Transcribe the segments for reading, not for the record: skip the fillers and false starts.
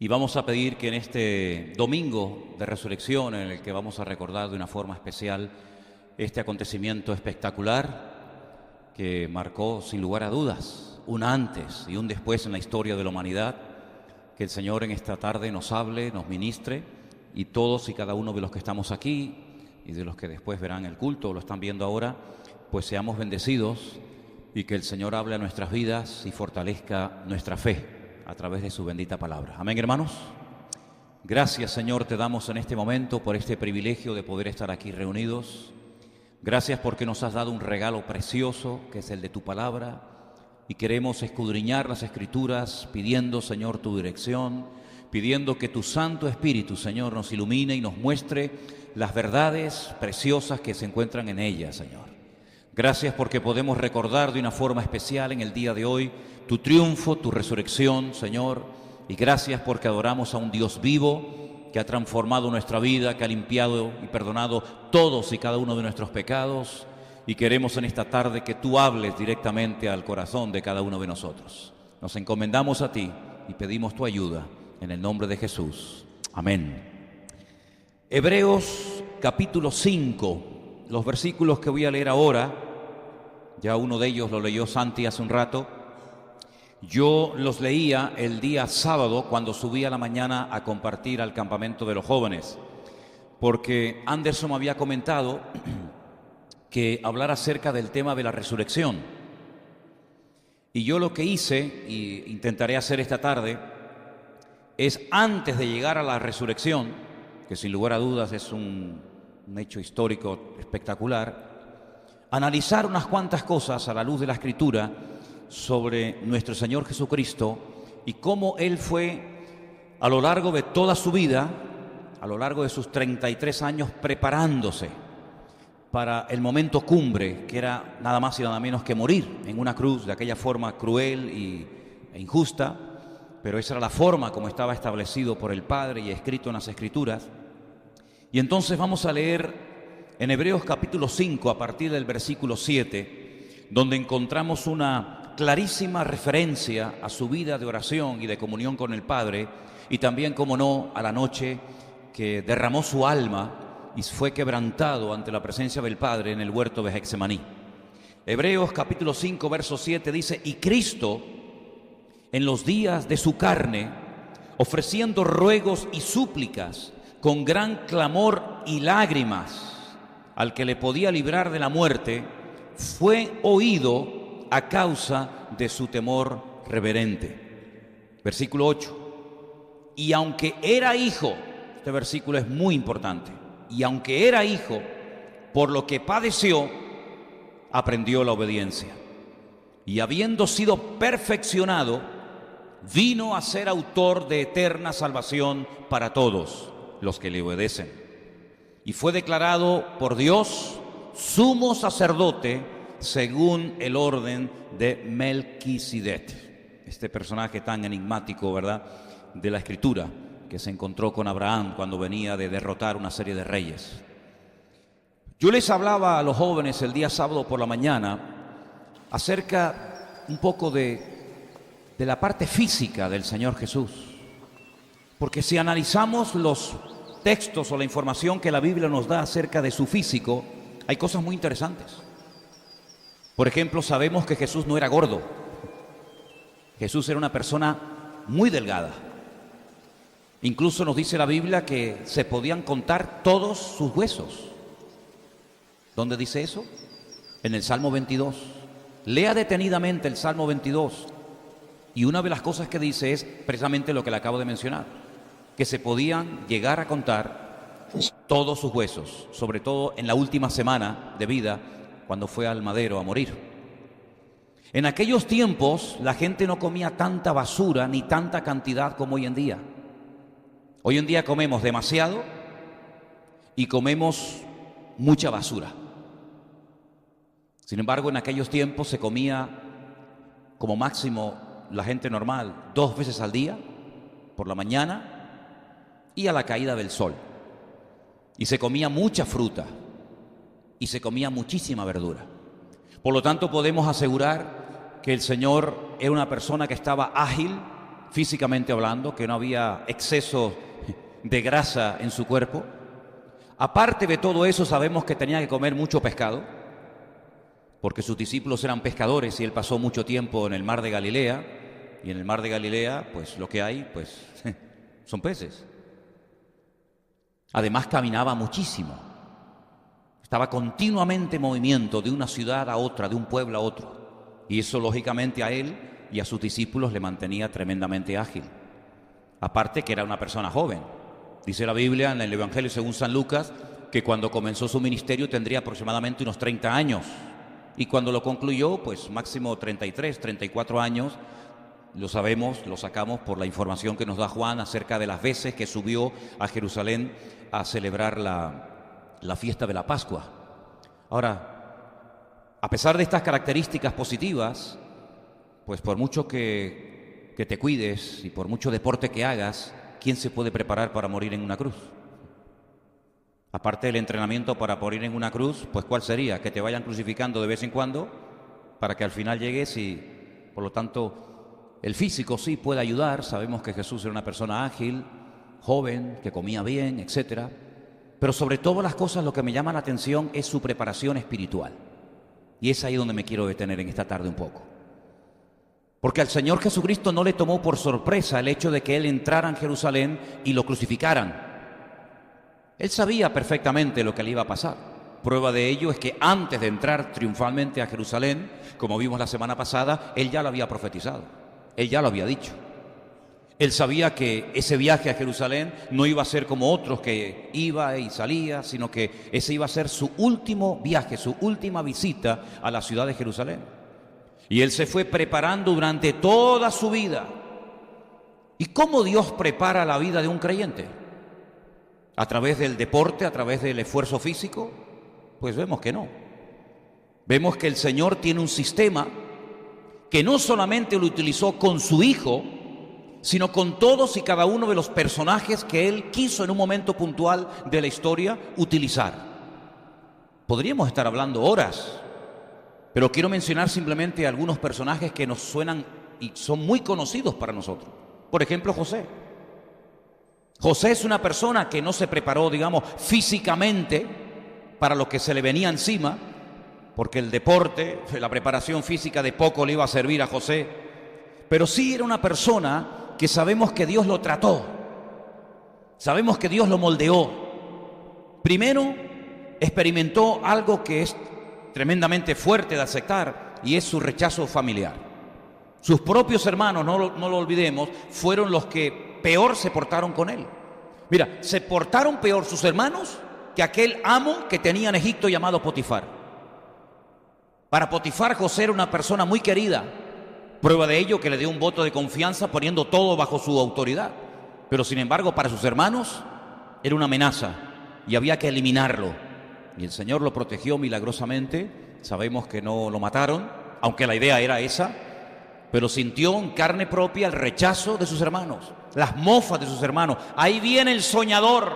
Y vamos a pedir que en este domingo de resurrección, en el que vamos a recordar de una forma especial este acontecimiento espectacular que marcó sin lugar a dudas un antes y un después en la historia de la humanidad, que el Señor en esta tarde nos hable, nos ministre, y todos y cada uno de los que estamos aquí y de los que después verán el culto o lo están viendo ahora, pues seamos bendecidos y que el Señor hable a nuestras vidas y fortalezca nuestra fe a través de su bendita palabra. Amén, hermanos. Gracias, Señor, te damos en este momento por este privilegio de poder estar aquí reunidos. Gracias porque nos has dado un regalo precioso, que es el de tu palabra, y queremos escudriñar las Escrituras pidiendo, Señor, tu dirección, pidiendo que tu Santo Espíritu, Señor, nos ilumine y nos muestre las verdades preciosas que se encuentran en ellas, Señor. Gracias porque podemos recordar de una forma especial en el día de hoy tu triunfo, tu resurrección, Señor, y gracias porque adoramos a un Dios vivo que ha transformado nuestra vida, que ha limpiado y perdonado todos y cada uno de nuestros pecados, y queremos en esta tarde que tú hables directamente al corazón de cada uno de nosotros. Nos encomendamos a ti y pedimos tu ayuda en el nombre de Jesús. Amén. Hebreos capítulo 5, los versículos que voy a leer ahora, ya uno de ellos lo leyó Santi hace un rato. Yo los leía el día sábado cuando subí a la mañana a compartir al campamento de los jóvenes, porque Anderson me había comentado que hablara acerca del tema de la resurrección. Y yo lo que hice, y intentaré hacer esta tarde, es antes de llegar a la resurrección, que sin lugar a dudas es un hecho histórico espectacular, analizar unas cuantas cosas a la luz de la Escritura sobre nuestro Señor Jesucristo y cómo Él fue a lo largo de toda su vida, a lo largo de sus 33 años, preparándose para el momento cumbre, que era nada más y nada menos que morir en una cruz de aquella forma cruel e injusta, pero esa era la forma como estaba establecido por el Padre y escrito en las Escrituras. Y entonces vamos a leer en Hebreos capítulo 5, a partir del versículo 7, donde encontramos una clarísima referencia a su vida de oración y de comunión con el Padre, y también, como no, a la noche que derramó su alma y fue quebrantado ante la presencia del Padre en el huerto de Getsemaní. Hebreos capítulo 5, verso 7 dice: y Cristo, en los días de su carne, ofreciendo ruegos y súplicas con gran clamor y lágrimas al que le podía librar de la muerte, fue oído a causa de su temor reverente. Versículo 8. Y aunque era hijo, este versículo es muy importante, y aunque era hijo, por lo que padeció, aprendió la obediencia. Y habiendo sido perfeccionado, vino a ser autor de eterna salvación para todos los que le obedecen. Y fue declarado por Dios sumo sacerdote según el orden de Melquisedec. Este personaje tan enigmático, ¿verdad?, de la Escritura, que se encontró con Abraham cuando venía de derrotar una serie de reyes. Yo les hablaba a los jóvenes el día sábado por la mañana acerca un poco de la parte física del Señor Jesús. Porque si analizamos los textos o la información que la Biblia nos da acerca de su físico, hay cosas muy interesantes. Por ejemplo, sabemos que Jesús no era gordo. Jesús era una persona muy delgada. Incluso nos dice la Biblia que se podían contar todos sus huesos. ¿Dónde dice eso? En el Salmo 22. Lea detenidamente el Salmo 22. Y una de las cosas que dice es precisamente lo que le acabo de mencionar, que se podían llegar a contar todos sus huesos, sobre todo en la última semana de vida, cuando fue al madero a morir. En aquellos tiempos la gente no comía tanta basura ni tanta cantidad como hoy en día. Hoy en día comemos demasiado y comemos mucha basura. Sin embargo, en aquellos tiempos se comía como máximo la gente normal 2 veces al día, por la mañana y a la caída del sol. Y se comía mucha fruta y se comía muchísima verdura. Por lo tanto, podemos asegurar que el Señor era una persona que estaba ágil, físicamente hablando, que no había exceso de grasa en su cuerpo. Aparte de todo eso, sabemos que tenía que comer mucho pescado, porque sus discípulos eran pescadores y él pasó mucho tiempo en el mar de Galilea, y en el mar de Galilea, pues lo que hay, pues son peces. Además caminaba muchísimo, estaba continuamente en movimiento de una ciudad a otra, de un pueblo a otro, y eso lógicamente a él y a sus discípulos le mantenía tremendamente ágil. Aparte que era una persona joven. Dice la Biblia en el Evangelio según San Lucas que cuando comenzó su ministerio tendría aproximadamente unos 30 años y cuando lo concluyó, pues máximo 33, 34 años. Lo sabemos, lo sacamos por la información que nos da Juan acerca de las veces que subió a Jerusalén a celebrar la fiesta de la Pascua. Ahora, a pesar de estas características positivas, pues por mucho que te cuides y por mucho deporte que hagas, ¿quién se puede preparar para morir en una cruz? Aparte del entrenamiento para morir en una cruz, pues ¿cuál sería? Que te vayan crucificando de vez en cuando para que al final llegues y, por lo tanto, el físico sí puede ayudar. Sabemos que Jesús era una persona ágil, joven, que comía bien, etc. Pero sobre todas las cosas lo que me llama la atención es su preparación espiritual. Y es ahí donde me quiero detener en esta tarde un poco. Porque al Señor Jesucristo no le tomó por sorpresa el hecho de que Él entrara en Jerusalén y lo crucificaran. Él sabía perfectamente lo que le iba a pasar. Prueba de ello es que antes de entrar triunfalmente a Jerusalén, como vimos la semana pasada, Él ya lo había profetizado. Él ya lo había dicho. Él sabía que ese viaje a Jerusalén no iba a ser como otros que iba y salía, sino que ese iba a ser su último viaje, su última visita a la ciudad de Jerusalén. Y él se fue preparando durante toda su vida. ¿Y cómo Dios prepara la vida de un creyente? ¿A través del deporte, a través del esfuerzo físico? Pues vemos que no. Vemos que el Señor tiene un sistema que no solamente lo utilizó con su Hijo, sino con todos y cada uno de los personajes que Él quiso en un momento puntual de la historia utilizar. Podríamos estar hablando horas, pero quiero mencionar simplemente algunos personajes que nos suenan y son muy conocidos para nosotros. Por ejemplo, José. José es una persona que no se preparó, digamos, físicamente para lo que se le venía encima, porque el deporte, la preparación física de poco le iba a servir a José, pero sí era una persona que sabemos que Dios lo trató, sabemos que Dios lo moldeó. Primero, experimentó algo que es tremendamente fuerte de aceptar y es su rechazo familiar. Sus propios hermanos, no lo olvidemos, fueron los que peor se portaron con él. Mira, se portaron peor sus hermanos que aquel amo que tenía en Egipto llamado Potifar. Para Potifar, José era una persona muy querida. Prueba de ello que le dio un voto de confianza poniendo todo bajo su autoridad. Pero sin embargo, para sus hermanos era una amenaza y había que eliminarlo. Y el Señor lo protegió milagrosamente. Sabemos que no lo mataron, aunque la idea era esa, pero sintió en carne propia el rechazo de sus hermanos, las mofas de sus hermanos. Ahí viene el soñador.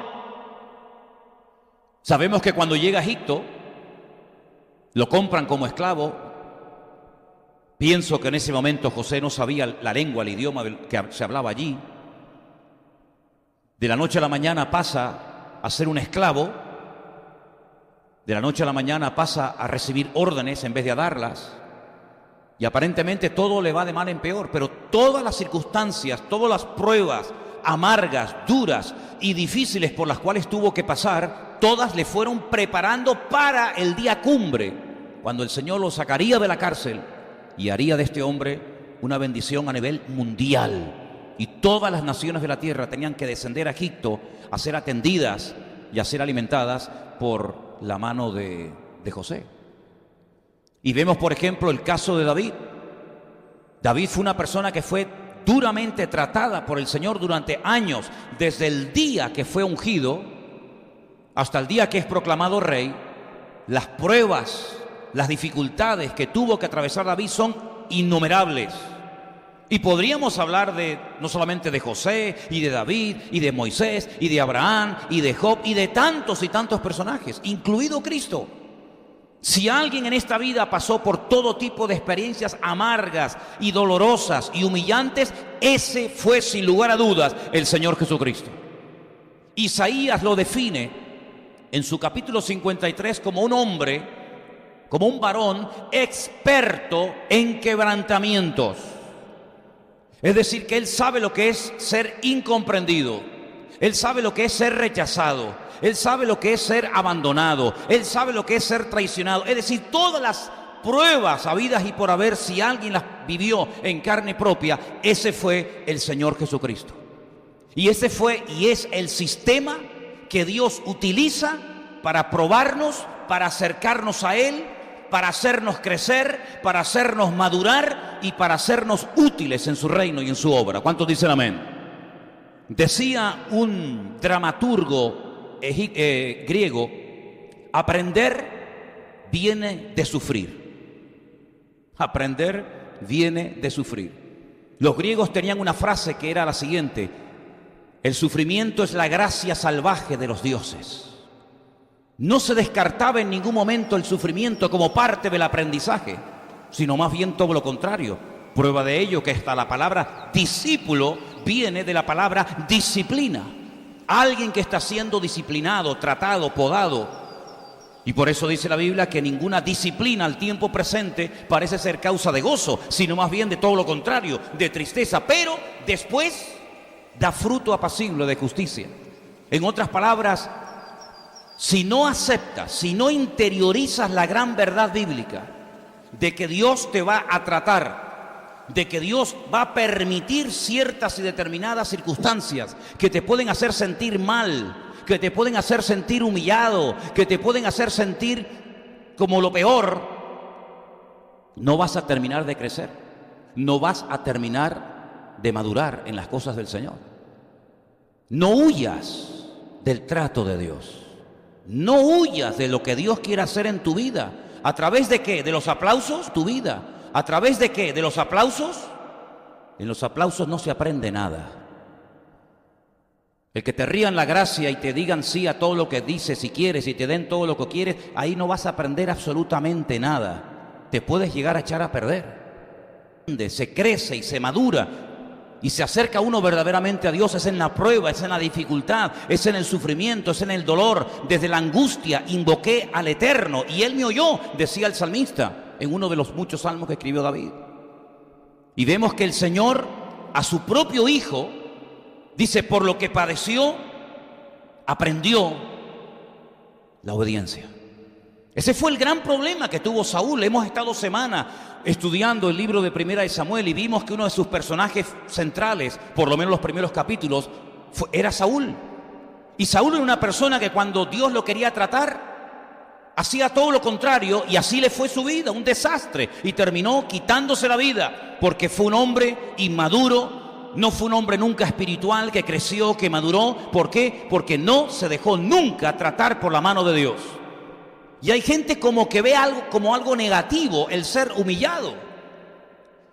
Sabemos que cuando llega a Egipto, lo compran como esclavo. Pienso que en ese momento José no sabía la lengua, el idioma que se hablaba allí. De la noche a la mañana pasa a ser un esclavo. De la noche a la mañana pasa a recibir órdenes en vez de a darlas. Y aparentemente todo le va de mal en peor, pero todas las circunstancias, todas las pruebas amargas, duras y difíciles por las cuales tuvo que pasar, todas le fueron preparando para el día cumbre, cuando el Señor lo sacaría de la cárcel y haría de este hombre una bendición a nivel mundial. Y todas las naciones de la tierra tenían que descender a Egipto a ser atendidas y a ser alimentadas por la mano de José. Y vemos, por ejemplo, el caso de David. David fue una persona que fue duramente tratada por el Señor durante años, desde el día que fue ungido hasta el día que es proclamado rey. Las pruebas, las dificultades que tuvo que atravesar David son innumerables. Y podríamos hablar de no solamente de José y de David y de Moisés y de Abraham y de Job y de tantos y tantos personajes, incluido Cristo. Si alguien en esta vida pasó por todo tipo de experiencias amargas y dolorosas y humillantes, ese fue sin lugar a dudas el Señor Jesucristo. Isaías lo define en su capítulo 53 como un hombre, como un varón experto en quebrantamientos. Es decir, que él sabe lo que es ser incomprendido, él sabe lo que es ser rechazado, él sabe lo que es ser abandonado, él sabe lo que es ser traicionado. Es decir, todas las pruebas habidas y por haber, si alguien las vivió en carne propia, ese fue el Señor Jesucristo. Y ese fue y es el sistema que Dios utiliza para probarnos, para acercarnos a Él, para hacernos crecer, para hacernos madurar y para hacernos útiles en su reino y en su obra. ¿Cuántos dicen amén? Decía un dramaturgo griego: aprender viene de sufrir. Aprender viene de sufrir. Los griegos tenían una frase que era la siguiente: el sufrimiento es la gracia salvaje de los dioses. No se descartaba en ningún momento el sufrimiento como parte del aprendizaje, sino más bien todo lo contrario. Prueba de ello que hasta la palabra discípulo viene de la palabra disciplina. Alguien que está siendo disciplinado, tratado, podado. Y por eso dice la Biblia que ninguna disciplina al tiempo presente parece ser causa de gozo, sino más bien de todo lo contrario, de tristeza. Pero después da fruto apacible de justicia. En otras palabras, si no aceptas, si no interiorizas la gran verdad bíblica de que Dios te va a tratar, de que Dios va a permitir ciertas y determinadas circunstancias que te pueden hacer sentir mal, que te pueden hacer sentir humillado, que te pueden hacer sentir como lo peor, no vas a terminar de crecer, no vas a terminar de madurar en las cosas del Señor. No huyas del trato de Dios. No huyas de lo que Dios quiere hacer en tu vida. ¿A través de qué? ¿De los aplausos? Tu vida. ¿A través de qué? ¿De los aplausos? En los aplausos no se aprende nada. El que te rían la gracia y te digan sí a todo lo que dices si quieres y te den todo lo que quieres, ahí no vas a aprender absolutamente nada. Te puedes llegar a echar a perder. Se crece y se madura y se acerca uno verdaderamente a Dios. Es en la prueba, es en la dificultad, es en el sufrimiento, es en el dolor. Desde la angustia invoqué al Eterno y Él me oyó, decía el salmista en uno de los muchos salmos que escribió David. Y vemos que el Señor a su propio Hijo dice: por lo que padeció, aprendió la obediencia. Ese fue el gran problema que tuvo Saúl. Hemos estado semanas estudiando el libro de Primera de Samuel y vimos que uno de sus personajes centrales, por lo menos los primeros capítulos, era Saúl. Y Saúl era una persona que cuando Dios lo quería tratar, hacía todo lo contrario, y así le fue su vida, un desastre, y terminó quitándose la vida, porque fue un hombre inmaduro, no fue un hombre nunca espiritual, que creció, que maduró. ¿Por qué? Porque no se dejó nunca tratar por la mano de Dios. Y hay gente como que ve algo como algo negativo el ser humillado.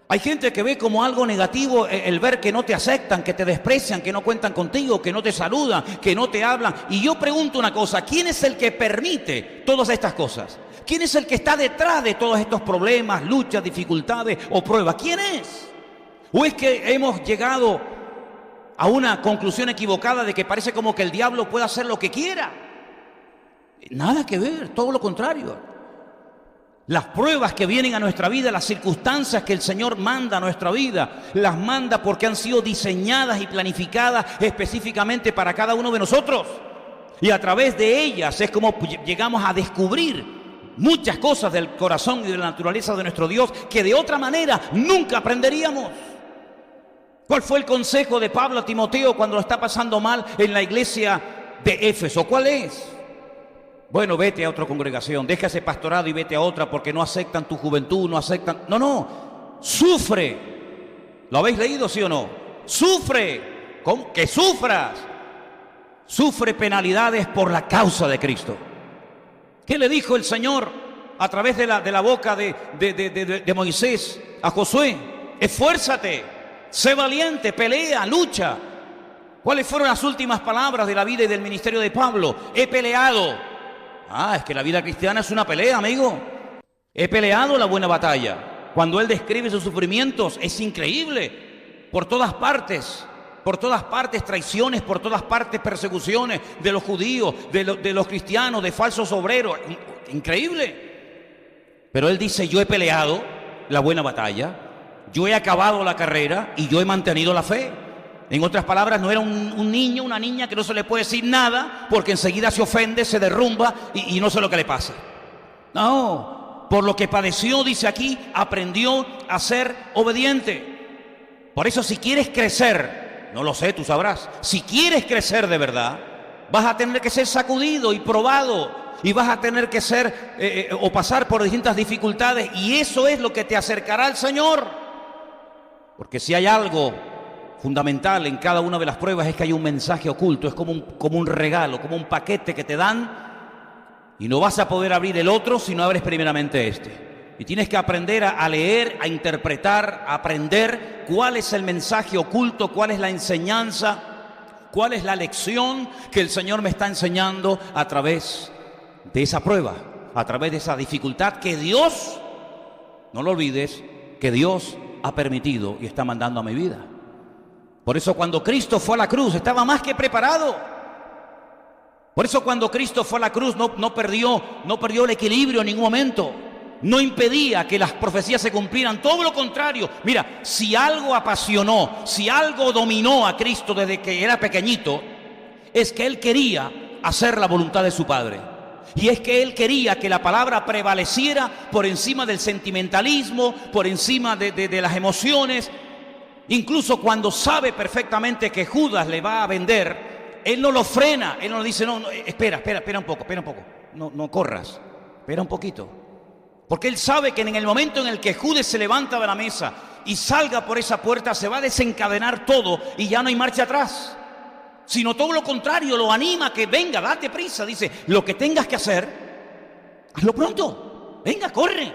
Hay gente que ve como algo negativo el ver que no te aceptan, que te desprecian, que no cuentan contigo, que no te saludan, que no te hablan. Y yo pregunto una cosa: ¿quién es el que permite todas estas cosas? ¿Quién es el que está detrás de todos estos problemas, luchas, dificultades o pruebas? ¿Quién es? ¿O es que hemos llegado a una conclusión equivocada de que parece como que el diablo puede hacer lo que quiera? Nada que ver, todo lo contrario. Las pruebas que vienen a nuestra vida, las circunstancias que el Señor manda a nuestra vida, las manda porque han sido diseñadas y planificadas específicamente para cada uno de nosotros. Y a través de ellas es como llegamos a descubrir muchas cosas del corazón y de la naturaleza de nuestro Dios que de otra manera nunca aprenderíamos. ¿Cuál fue el consejo de Pablo a Timoteo cuando lo está pasando mal en la iglesia de Éfeso? ¿Cuál es? Bueno, vete a otra congregación, deja ese pastorado y vete a otra porque no aceptan tu juventud, no aceptan... No, sufre. ¿Lo habéis leído, sí o no? Sufre. ¿Cómo? Que sufras. Sufre penalidades por la causa de Cristo. ¿Qué le dijo el Señor a través de la boca de Moisés a Josué? Esfuérzate, sé valiente, pelea, lucha. ¿Cuáles fueron las últimas palabras de la vida y del ministerio de Pablo? He peleado. Es que la vida cristiana es una pelea, amigo. He peleado la buena batalla. Cuando él describe sus sufrimientos, es increíble. Por todas partes traiciones, por todas partes persecuciones de los judíos, de los cristianos, de falsos obreros. Increíble. Pero él dice, yo he peleado la buena batalla, yo he acabado la carrera y yo he mantenido la fe. En otras palabras, no era un niño, una niña que no se le puede decir nada porque enseguida se ofende, se derrumba y no sé lo que le pasa. No, por lo que padeció, dice aquí, aprendió a ser obediente. Por eso, si quieres crecer, no lo sé, tú sabrás, si quieres crecer de verdad, vas a tener que ser sacudido y probado y vas a tener que ser o pasar por distintas dificultades, y eso es lo que te acercará al Señor. Porque si hay algo fundamental en cada una de las pruebas, es que hay un mensaje oculto, es como un regalo, como un paquete que te dan, y no vas a poder abrir el otro si no abres primeramente este. Y tienes que aprender a leer, a interpretar, a aprender cuál es el mensaje oculto, cuál es la enseñanza, cuál es la lección que el Señor me está enseñando a través de esa prueba, a través de esa dificultad que Dios, no lo olvides, que Dios ha permitido y está mandando a mi vida. Por eso cuando Cristo fue a la cruz estaba más que preparado. Por eso cuando Cristo fue a la cruz no perdió el equilibrio en ningún momento. No impedía que las profecías se cumplieran, todo lo contrario. Mira, si algo apasionó, si algo dominó a Cristo desde que era pequeñito, es que Él quería hacer la voluntad de su Padre. Y es que Él quería que la palabra prevaleciera por encima del sentimentalismo, por encima de las emociones. Incluso cuando sabe perfectamente que Judas le va a vender, Él no lo frena, Él no le dice, no, espera un poco, no corras, espera un poquito. Porque Él sabe que en el momento en el que Judas se levanta de la mesa y salga por esa puerta, se va a desencadenar todo y ya no hay marcha atrás. Sino todo lo contrario, lo anima a que venga, date prisa, dice, lo que tengas que hacer, hazlo pronto, venga, corre.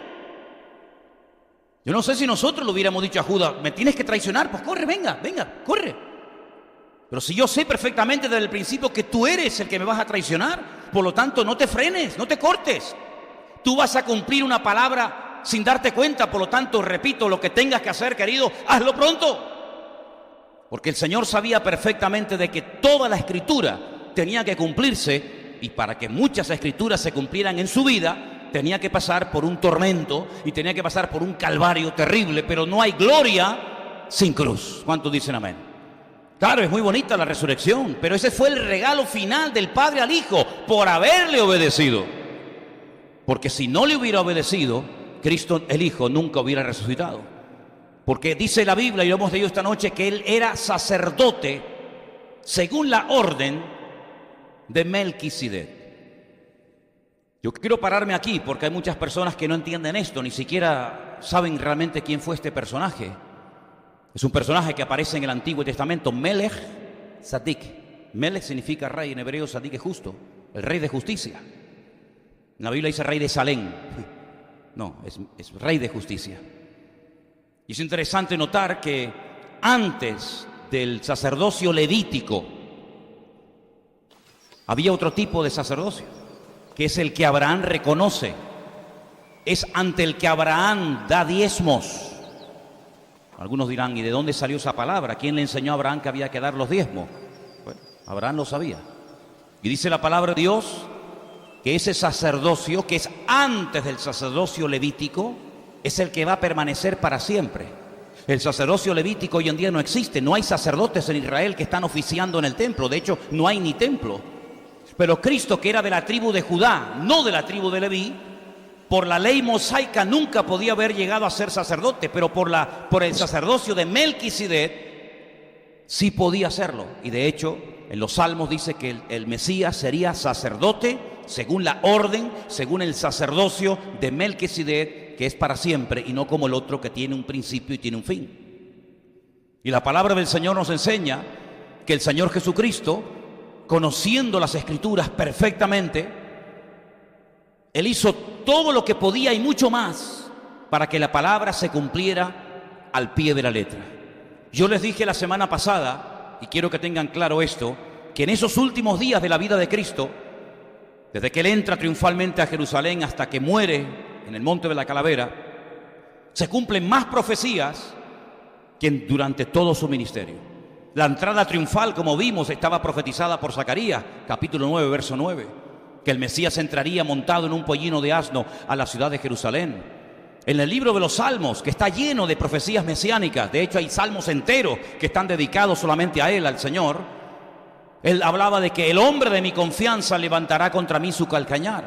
Yo no sé si nosotros le hubiéramos dicho a Judas, me tienes que traicionar, pues corre, venga, corre. Pero si yo sé perfectamente desde el principio que tú eres el que me vas a traicionar, por lo tanto no te frenes, no te cortes. Tú vas a cumplir una palabra sin darte cuenta, por lo tanto, repito, lo que tengas que hacer, querido, hazlo pronto. Porque el Señor sabía perfectamente de que toda la Escritura tenía que cumplirse, y para que muchas Escrituras se cumplieran en su vida, tenía que pasar por un tormento y tenía que pasar por un calvario terrible, pero no hay gloria sin cruz. ¿Cuántos dicen amén? Claro, es muy bonita la resurrección, pero ese fue el regalo final del Padre al Hijo por haberle obedecido. Porque si no le hubiera obedecido, Cristo el Hijo nunca hubiera resucitado. Porque dice la Biblia, y lo hemos leído esta noche, que Él era sacerdote según la orden de Melquisedec. Yo quiero pararme aquí porque hay muchas personas que no entienden esto, ni siquiera saben realmente quién fue este personaje. Es un personaje que aparece en el Antiguo Testamento, Melech Sadik. Melech significa rey en hebreo, Sadik es justo, el rey de justicia. En la Biblia dice rey de Salem. No, es rey de justicia. Y es interesante notar que antes del sacerdocio levítico había otro tipo de sacerdocio, que es el que Abraham reconoce, es ante el que Abraham da diezmos. Algunos dirán, ¿y de dónde salió esa palabra? ¿Quién le enseñó a Abraham que había que dar los diezmos? Bueno, Abraham lo sabía. Y dice la palabra de Dios que ese sacerdocio, que es antes del sacerdocio levítico, es el que va a permanecer para siempre. El sacerdocio levítico hoy en día no existe, no hay sacerdotes en Israel que están oficiando en el templo, de hecho no hay ni templo. Pero Cristo, que era de la tribu de Judá, no de la tribu de Leví, por la ley mosaica nunca podía haber llegado a ser sacerdote, pero por el sacerdocio de Melquisedec sí podía hacerlo. Y de hecho, en los Salmos dice que el Mesías sería sacerdote según la orden, según el sacerdocio de Melquisedec, que es para siempre y no como el otro que tiene un principio y tiene un fin. Y la palabra del Señor nos enseña que el Señor Jesucristo, conociendo las Escrituras perfectamente, Él hizo todo lo que podía y mucho más para que la palabra se cumpliera al pie de la letra. Yo les dije la semana pasada, y quiero que tengan claro esto, que en esos últimos días de la vida de Cristo, Desde que él entra triunfalmente a Jerusalén hasta que muere en el Monte de la Calavera, se cumplen más profecías que durante todo su ministerio. La entrada triunfal, como vimos, estaba profetizada por Zacarías, capítulo 9, verso 9, que el Mesías entraría montado en un pollino de asno a la ciudad de Jerusalén. En el libro de los Salmos, que está lleno de profecías mesiánicas, de hecho hay salmos enteros que están dedicados solamente a él, al Señor, él hablaba de que el hombre de mi confianza levantará contra mí su calcañar.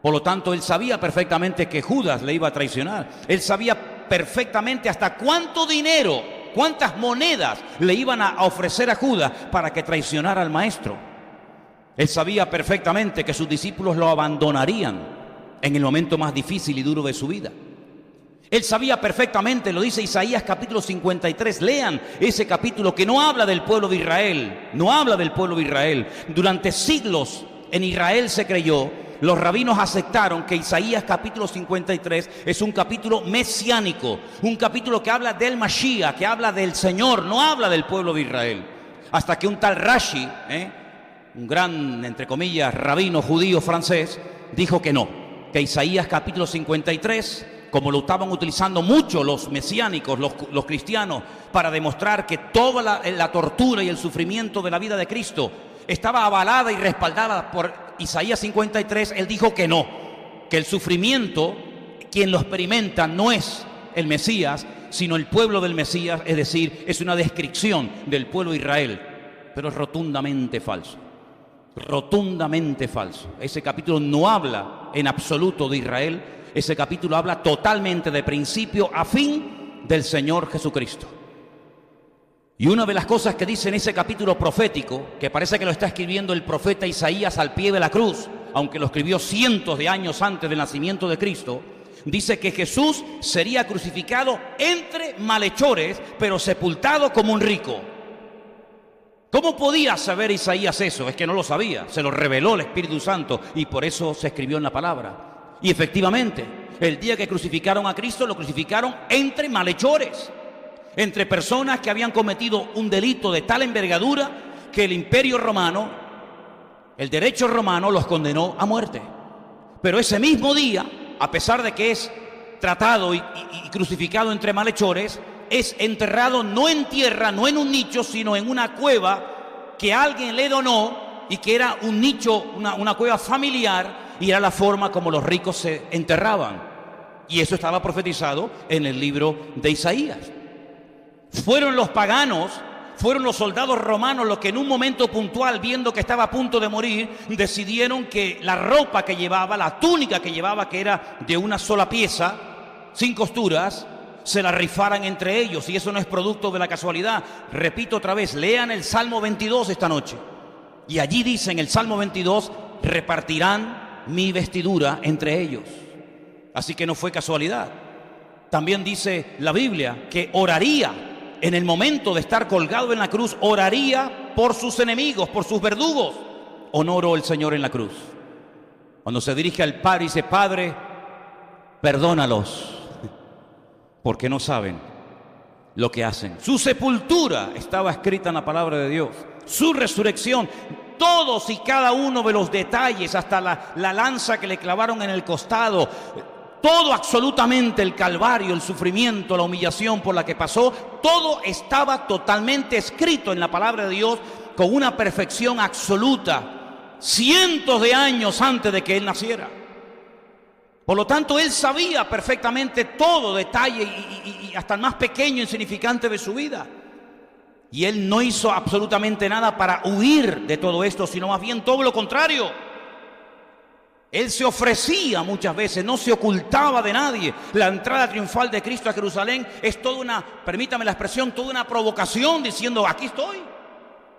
Por lo tanto, él sabía perfectamente que Judas le iba a traicionar. Él sabía perfectamente hasta cuánto dinero, cuántas monedas le iban a ofrecer a Judas para que traicionara al maestro. Él sabía perfectamente que sus discípulos lo abandonarían en el momento más difícil y duro de su vida. Él sabía perfectamente, lo dice Isaías capítulo 53, lean ese capítulo que no habla del pueblo de Israel, no habla del pueblo de Israel. Durante siglos en Israel se creyó, los rabinos aceptaron que Isaías capítulo 53 es un capítulo mesiánico, un capítulo que habla del Mashiach, que habla del Señor, no habla del pueblo de Israel. Hasta que un tal Rashi, un gran, entre comillas, rabino judío francés, dijo que no, que Isaías capítulo 53, como lo estaban utilizando mucho los mesiánicos, los cristianos, para demostrar que toda la tortura y el sufrimiento de la vida de Cristo estaba avalada y respaldada por Isaías 53, él dijo que no, que el sufrimiento, quien lo experimenta no es el Mesías, sino el pueblo del Mesías, es decir, es una descripción del pueblo de Israel, pero es rotundamente falso. Rotundamente falso. Ese capítulo no habla en absoluto de Israel, ese capítulo habla totalmente de principio a fin del Señor Jesucristo. Y una de las cosas que dice en ese capítulo profético, que parece que lo está escribiendo el profeta Isaías al pie de la cruz, aunque lo escribió cientos de años antes del nacimiento de Cristo, dice que Jesús sería crucificado entre malhechores, pero sepultado como un rico. ¿Cómo podía saber Isaías eso? Es que no lo sabía, se lo reveló el Espíritu Santo y por eso se escribió en la palabra. Y efectivamente, el día que crucificaron a Cristo, lo crucificaron entre malhechores, entre personas que habían cometido un delito de tal envergadura que el imperio romano, el derecho romano los condenó a muerte. Pero ese mismo día, a pesar de que es tratado y crucificado entre malhechores, es enterrado no en tierra, no en un nicho, sino en una cueva que alguien le donó y que era un nicho, una cueva familiar, y era la forma como los ricos se enterraban. Y eso estaba profetizado en el libro de Isaías. Fueron los paganos, fueron los soldados romanos los que en un momento puntual, viendo que estaba a punto de morir, decidieron que la ropa que llevaba, la túnica que llevaba, que era de una sola pieza, sin costuras, se la rifaran entre ellos. Y eso no es producto de la casualidad. Repito otra vez, lean el Salmo 22 esta noche. Y allí dice en el Salmo 22, repartirán mi vestidura entre ellos. Así que no fue casualidad. También dice la Biblia que oraría en el momento de estar colgado en la cruz, oraría por sus enemigos, por sus verdugos. ¿O no oró el Señor en la cruz? Cuando se dirige al Padre y dice, Padre, perdónalos, porque no saben lo que hacen. Su sepultura estaba escrita en la palabra de Dios. Su resurrección, todos y cada uno de los detalles, hasta la lanza que le clavaron en el costado, todo absolutamente, el calvario, el sufrimiento, la humillación por la que pasó, todo estaba totalmente escrito en la palabra de Dios con una perfección absoluta, cientos de años antes de que él naciera. Por lo tanto, él sabía perfectamente todo detalle y hasta el más pequeño e insignificante de su vida. Y él no hizo absolutamente nada para huir de todo esto, sino más bien todo lo contrario. Él se ofrecía muchas veces, no se ocultaba de nadie. La entrada triunfal de Cristo a Jerusalén es toda una, permítame la expresión, toda una provocación diciendo, aquí estoy,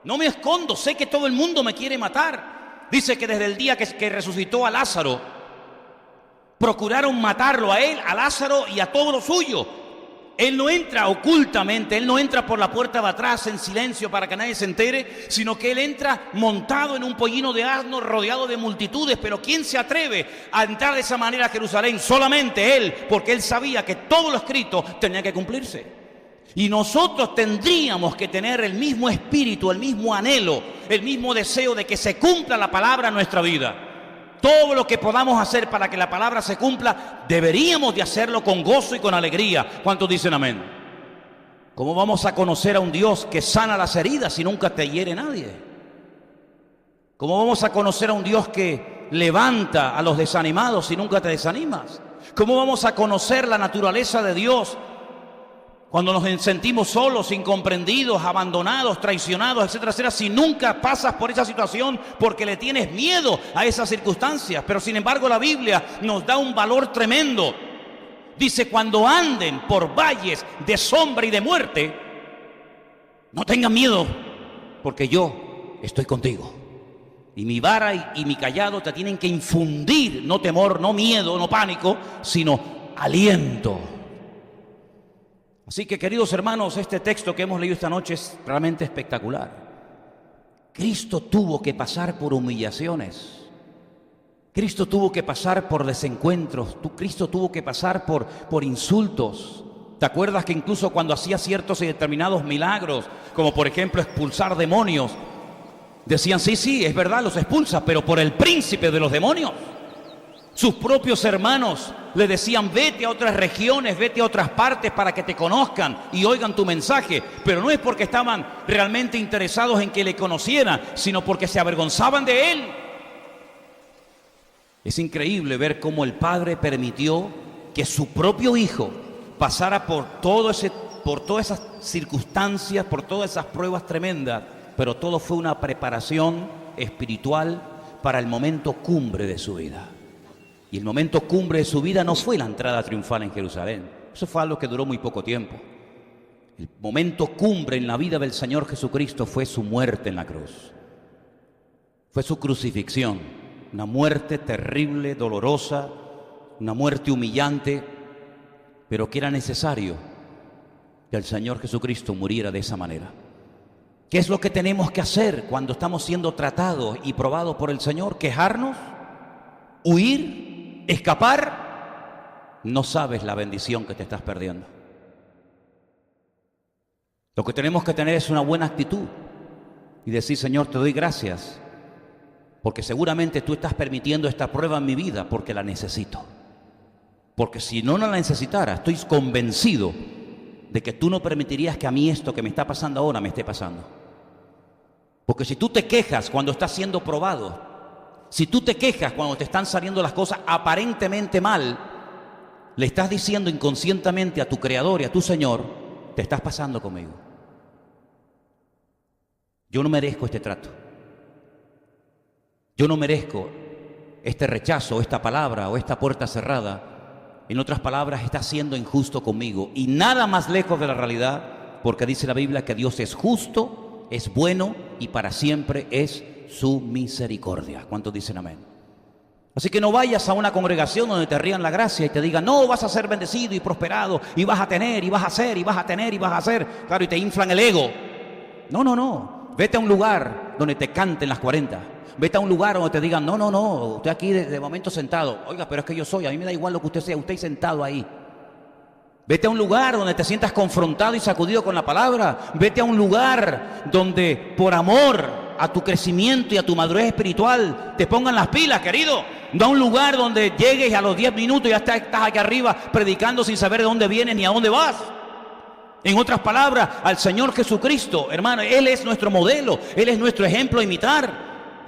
no me escondo, sé que todo el mundo me quiere matar. Dice que desde el día que resucitó a Lázaro, procuraron matarlo a él, a Lázaro y a todo lo suyo. Él no entra ocultamente, él no entra por la puerta de atrás en silencio para que nadie se entere, sino que él entra montado en un pollino de asno rodeado de multitudes. Pero ¿quién se atreve a entrar de esa manera a Jerusalén? Solamente él, porque él sabía que todo lo escrito tenía que cumplirse. Y nosotros tendríamos que tener el mismo espíritu, el mismo anhelo, el mismo deseo de que se cumpla la palabra en nuestra vida. todo lo que podamos hacer para que la palabra se cumpla, deberíamos de hacerlo con gozo y con alegría. ¿Cuántos dicen amén? ¿Cómo vamos a conocer a un Dios que sana las heridas si nunca te hiere nadie? ¿Cómo vamos a conocer a un Dios que levanta a los desanimados si nunca te desanimas? ¿Cómo vamos a conocer la naturaleza de Dios cuando nos sentimos solos, incomprendidos, abandonados, traicionados, etcétera, etcétera, si nunca pasas por esa situación porque le tienes miedo a esas circunstancias? Pero sin embargo la Biblia nos da un valor tremendo. Dice: cuando anden por valles de sombra y de muerte, no tengan miedo, porque yo estoy contigo. Y mi vara y mi cayado te tienen que infundir, no temor, no miedo, no pánico, sino aliento. Así que, queridos hermanos, este texto que hemos leído esta noche es realmente espectacular. Cristo tuvo que pasar por humillaciones. Cristo tuvo que pasar por desencuentros. Cristo tuvo que pasar por insultos. ¿Te acuerdas que incluso cuando hacía ciertos y determinados milagros, como por ejemplo expulsar demonios, decían: sí, es verdad, los expulsa, pero por el príncipe de los demonios? Sus propios hermanos le decían: vete a otras regiones, vete a otras partes para que te conozcan y oigan tu mensaje. Pero no es porque estaban realmente interesados en que le conocieran, sino porque se avergonzaban de él. Es increíble ver cómo el Padre permitió que su propio Hijo pasara por todas esas circunstancias, por todas esas pruebas tremendas, pero todo fue una preparación espiritual para el momento cumbre de su vida. Y el momento cumbre de su vida no fue la entrada triunfal en Jerusalén. Eso fue algo que duró muy poco tiempo. El momento cumbre en la vida del Señor Jesucristo fue su muerte en la cruz. Fue su crucifixión. Una muerte terrible, dolorosa, una muerte humillante, pero que era necesario que el Señor Jesucristo muriera de esa manera. ¿Qué es lo que tenemos que hacer cuando estamos siendo tratados y probados por el Señor? ¿Quejarnos? ¿Huir? ¿Escapar? No sabes la bendición que te estás perdiendo. Lo que tenemos que tener es una buena actitud y decir: Señor, te doy gracias, porque seguramente tú estás permitiendo esta prueba en mi vida porque la necesito. Porque si no la necesitara, estoy convencido de que tú no permitirías que a mí esto que me está pasando ahora me esté pasando. Porque si tú te quejas cuando estás siendo probado, si tú te quejas cuando te están saliendo las cosas aparentemente mal, le estás diciendo inconscientemente a tu Creador y a tu Señor: te estás pasando conmigo. Yo no merezco este trato. Yo no merezco este rechazo, esta palabra o esta puerta cerrada. En otras palabras, estás siendo injusto conmigo. Y nada más lejos de la realidad, porque dice la Biblia que Dios es justo, es bueno y para siempre es su misericordia. ¿Cuántos dicen amén? Así que no vayas a una congregación donde te rían la gracia y te digan: no, vas a ser bendecido y prosperado y vas a tener y vas a hacer y vas a tener y vas a hacer. Claro, y te inflan el ego. No. Vete a un lugar donde te canten las 40. Vete a un lugar donde te digan: no, usted aquí de momento sentado. Oiga, pero es que yo soy, a mí me da igual lo que usted sea, usted sentado ahí. Vete a un lugar donde te sientas confrontado y sacudido con la palabra. Vete a un lugar donde por amor a tu crecimiento y a tu madurez espiritual te pongan las pilas, querido. No a un lugar donde llegues a los 10 minutos y ya estás aquí arriba predicando sin saber de dónde vienes ni a dónde vas. En otras palabras, al Señor Jesucristo, hermano, Él es nuestro modelo, Él es nuestro ejemplo a imitar.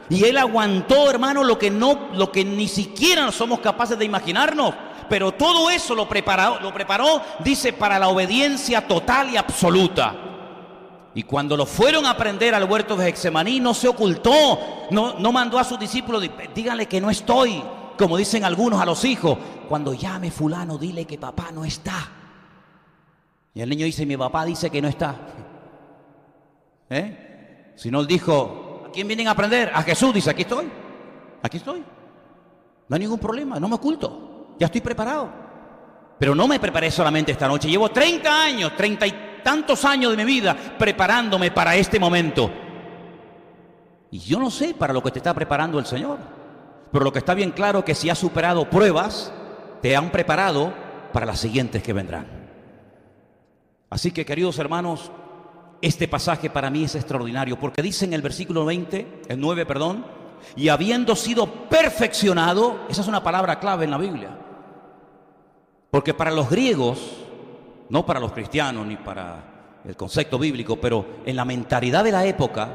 Y Él aguantó, hermano, lo que ni siquiera somos capaces de imaginarnos. Pero todo eso lo preparó, dice, para la obediencia total y absoluta. Y cuando lo fueron a prender al huerto de Getsemaní, no se ocultó, no mandó a sus discípulos: díganle que no estoy, como dicen algunos a los hijos: cuando llame fulano, dile que papá no está. Y el niño dice: mi papá dice que no está. Si no, él dijo: ¿a quién vienen a aprender? A Jesús. Dice: aquí estoy. No hay ningún problema, no me oculto, ya estoy preparado. Pero no me preparé solamente esta noche. Llevo 30 años, 30 y tantos años de mi vida preparándome para este momento. Y yo no sé para lo que te está preparando el Señor, pero lo que está bien claro es que si has superado pruebas, te han preparado para las siguientes que vendrán. Así que, queridos hermanos, este pasaje para mí es extraordinario, porque dice en el versículo 9, y habiendo sido perfeccionado, esa es una palabra clave en la Biblia, porque para los griegos, no para los cristianos ni para el concepto bíblico, pero en la mentalidad de la época,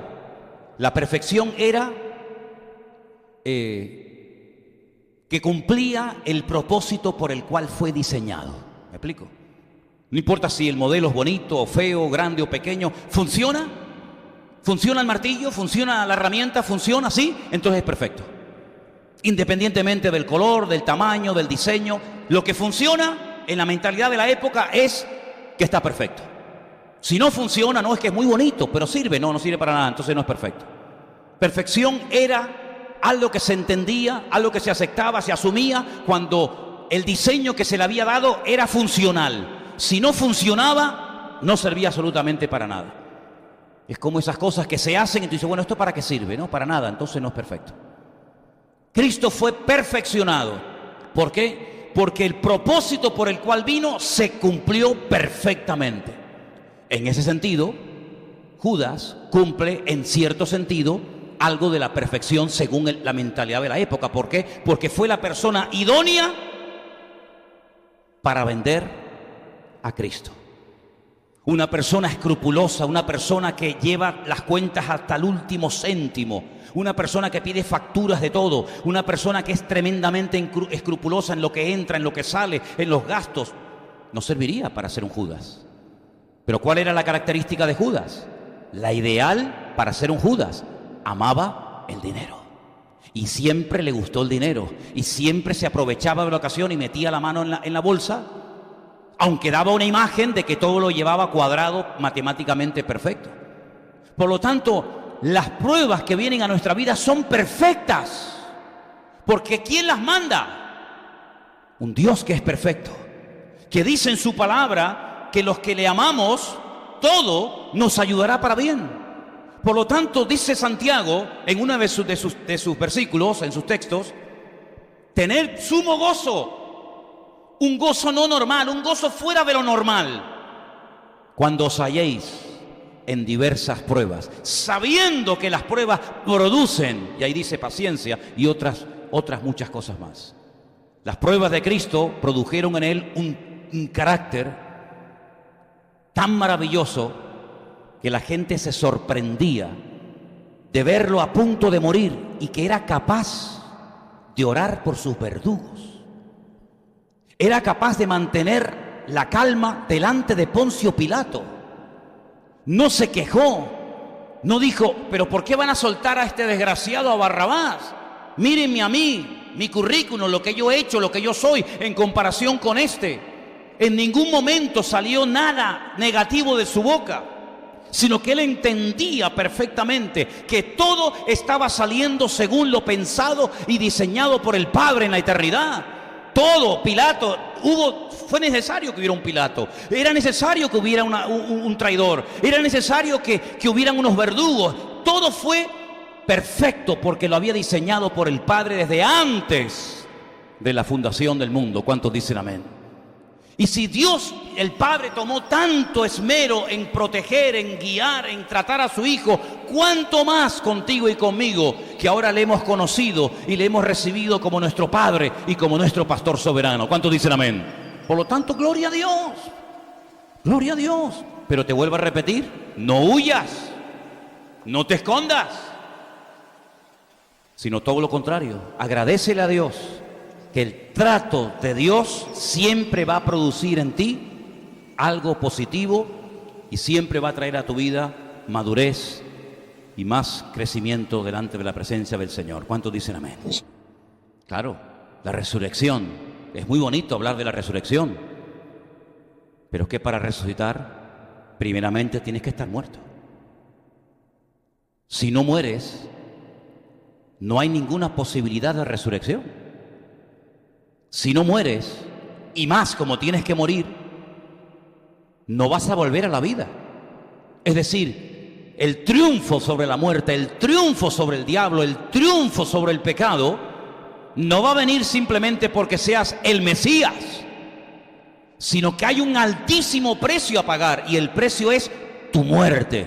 la perfección era que cumplía el propósito por el cual fue diseñado. ¿Me explico? No importa si el modelo es bonito o feo, grande o pequeño, ¿funciona? ¿Funciona el martillo? ¿Funciona la herramienta? ¿Funciona? ¿Sí? Entonces es perfecto. Independientemente del color, del tamaño, del diseño, lo que funciona en la mentalidad de la época es que está perfecto. Si no funciona, no es que es muy bonito, pero sirve. No, no sirve para nada, entonces no es perfecto. Perfección era algo que se entendía, algo que se aceptaba, se asumía cuando el diseño que se le había dado era funcional. Si no funcionaba, no servía absolutamente para nada. Es como esas cosas que se hacen y tú dices, bueno, ¿esto para qué sirve? No, para nada, entonces no es perfecto. Cristo fue perfeccionado. ¿Por qué? Porque el propósito por el cual vino se cumplió perfectamente. En ese sentido, Judas cumple en cierto sentido algo de la perfección según la mentalidad de la época. ¿Por qué? Porque fue la persona idónea para vender a Cristo. Una persona escrupulosa, una persona que lleva las cuentas hasta el último céntimo, una persona que pide facturas de todo, una persona que es tremendamente escrupulosa en lo que entra, en lo que sale, en los gastos, no serviría para ser un Judas. Pero ¿cuál era la característica de Judas? La ideal para ser un Judas: amaba el dinero. Y siempre le gustó el dinero. Y siempre se aprovechaba de la ocasión y metía la mano en la bolsa, aunque daba una imagen de que todo lo llevaba cuadrado, matemáticamente perfecto. Por lo tanto, las pruebas que vienen a nuestra vida son perfectas. Porque ¿quién las manda? Un Dios que es perfecto, que dice en su palabra que los que le amamos, todo nos ayudará para bien. Por lo tanto, dice Santiago en uno de sus versículos, en sus textos, tener sumo gozo. Un gozo no normal, un gozo fuera de lo normal, cuando os halléis en diversas pruebas, sabiendo que las pruebas producen, y ahí dice paciencia, y otras muchas cosas más. Las pruebas de Cristo produjeron en él un carácter tan maravilloso que la gente se sorprendía de verlo a punto de morir y que era capaz de orar por sus verdugos. Era capaz de mantener la calma delante de Poncio Pilato. No se quejó, no dijo, pero ¿por qué van a soltar a este desgraciado, a Barrabás? Mírenme a mí, mi currículum, lo que yo he hecho, lo que yo soy en comparación con este. En ningún momento salió nada negativo de su boca, sino que él entendía perfectamente que todo estaba saliendo según lo pensado y diseñado por el Padre en la eternidad. Todo, Pilato, fue necesario que hubiera un Pilato, era necesario que hubiera un traidor, era necesario que hubieran unos verdugos. Todo fue perfecto porque lo había diseñado por el Padre desde antes de la fundación del mundo. ¿Cuántos dicen amén? Y si Dios, el Padre, tomó tanto esmero en proteger, en guiar, en tratar a su Hijo, ¿cuánto más contigo y conmigo, que ahora le hemos conocido y le hemos recibido como nuestro Padre y como nuestro Pastor soberano? ¿Cuántos dicen amén? Por lo tanto, gloria a Dios, gloria a Dios. Pero te vuelvo a repetir, no huyas, no te escondas, sino todo lo contrario, agradécele a Dios que el trato de Dios siempre va a producir en ti algo positivo y siempre va a traer a tu vida madurez y más crecimiento delante de la presencia del Señor. ¿Cuántos dicen amén? Claro, la resurrección. Es muy bonito hablar de la resurrección, pero que para resucitar, primeramente tienes que estar muerto. Si no mueres, no hay ninguna posibilidad de resurrección. Si no mueres, y más como tienes que morir, no vas a volver a la vida. Es decir, el triunfo sobre la muerte, el triunfo sobre el diablo, el triunfo sobre el pecado, no va a venir simplemente porque seas el Mesías, sino que hay un altísimo precio a pagar, y el precio es tu muerte,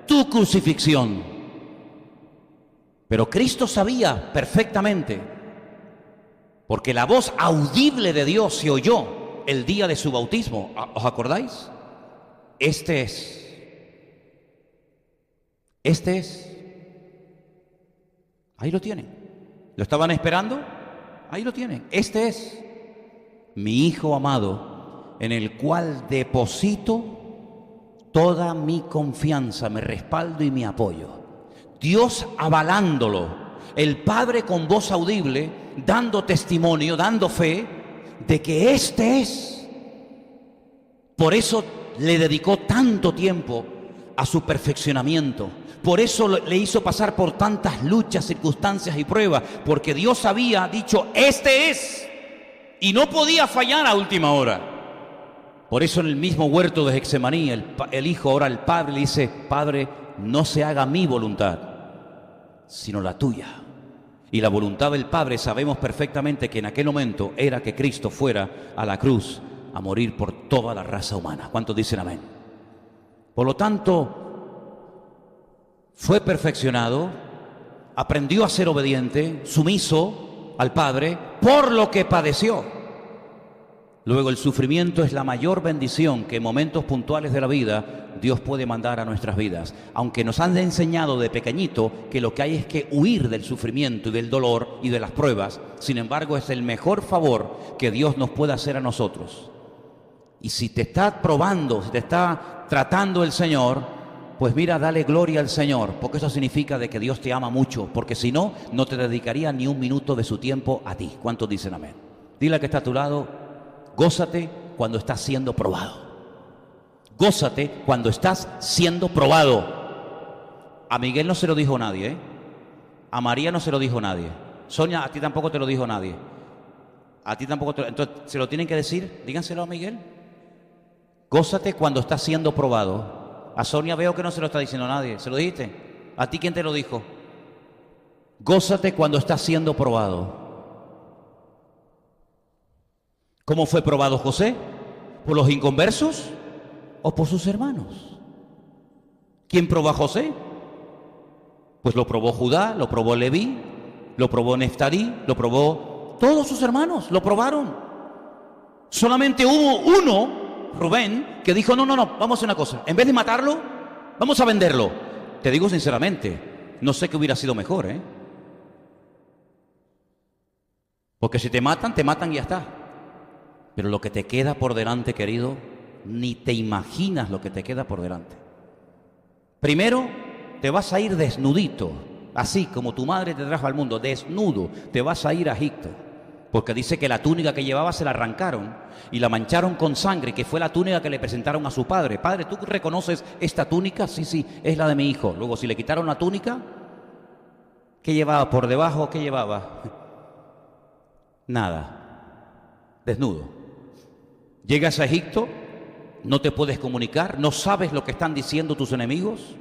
tu crucifixión. Pero Cristo sabía perfectamente, porque la voz audible de Dios se oyó el día de su bautismo. ¿Os acordáis? Este es. Ahí lo tienen. ¿Lo estaban esperando? Ahí lo tienen. Este es mi Hijo amado, en el cual deposito toda mi confianza, mi respaldo y mi apoyo. Dios avalándolo, el Padre con voz audible, dando testimonio, dando fe de que este es. Por eso le dedicó tanto tiempo a su perfeccionamiento. Por eso le hizo pasar por tantas luchas, circunstancias y pruebas, porque Dios había dicho, este es, y no podía fallar a última hora. Por eso en el mismo huerto de Getsemaní, el Hijo ora al Padre y le dice, Padre, no se haga mi voluntad, sino la tuya. Y la voluntad del Padre sabemos perfectamente que en aquel momento era que Cristo fuera a la cruz a morir por toda la raza humana. ¿Cuántos dicen amén? Por lo tanto, fue perfeccionado, aprendió a ser obediente, sumiso al Padre, por lo que padeció. Luego el sufrimiento es la mayor bendición que en momentos puntuales de la vida Dios puede mandar a nuestras vidas. Aunque nos han enseñado de pequeñito que lo que hay es que huir del sufrimiento y del dolor y de las pruebas, sin embargo es el mejor favor que Dios nos puede hacer a nosotros. Y si te está probando, si te está tratando el Señor, pues mira, dale gloria al Señor, porque eso significa de que Dios te ama mucho, porque si no, no te dedicaría ni un minuto de su tiempo a ti. ¿Cuántos dicen amén? Dile al que está a tu lado, gózate cuando estás siendo probado. Gózate cuando estás siendo probado. A Miguel no se lo dijo nadie, ¿eh? A María no se lo dijo nadie. Sonia, a ti tampoco te lo dijo nadie. A ti tampoco te lo... Entonces, ¿se lo tienen que decir? Díganselo a Miguel. Gózate cuando estás siendo probado. A Sonia veo que no se lo está diciendo nadie. ¿Se lo dijiste? ¿A ti quién te lo dijo? Gózate cuando estás siendo probado. ¿Cómo fue probado José? ¿Por los inconversos o por sus hermanos? ¿Quién probó a José? Pues lo probó Judá, lo probó Leví, lo probó Neftalí, lo probó todos sus hermanos, lo probaron. Solamente hubo uno, Rubén, que dijo, no, vamos a hacer una cosa. En vez de matarlo, vamos a venderlo. Te digo sinceramente, no sé qué hubiera sido mejor, ¿eh? Porque si te matan y ya está. Pero lo que te queda por delante, querido, ni te imaginas lo que te queda por delante. Primero, te vas a ir desnudito, así como tu madre te trajo al mundo, desnudo, te vas a ir a Egipto. Porque dice que la túnica que llevaba se la arrancaron y la mancharon con sangre, que fue la túnica que le presentaron a su padre. Padre, ¿tú reconoces esta túnica? Sí, es la de mi hijo. Luego, si le quitaron la túnica, ¿qué llevaba por debajo? ¿Qué llevaba? Nada. Desnudo. Llegas a Egipto, no te puedes comunicar, no sabes lo que están diciendo tus enemigos.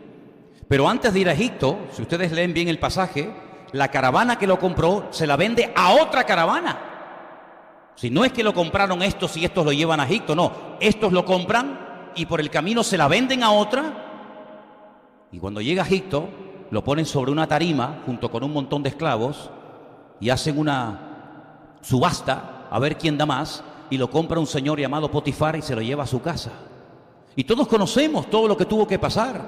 Pero antes de ir a Egipto, si ustedes leen bien el pasaje, la caravana que lo compró se la vende a otra caravana. Si no es que lo compraron estos y estos lo llevan a Egipto, no. Estos lo compran y por el camino se la venden a otra. Y cuando llega a Egipto, lo ponen sobre una tarima junto con un montón de esclavos y hacen una subasta a ver quién da más. Y lo compra un señor llamado Potifar y se lo lleva a su casa. Y todos conocemos todo lo que tuvo que pasar.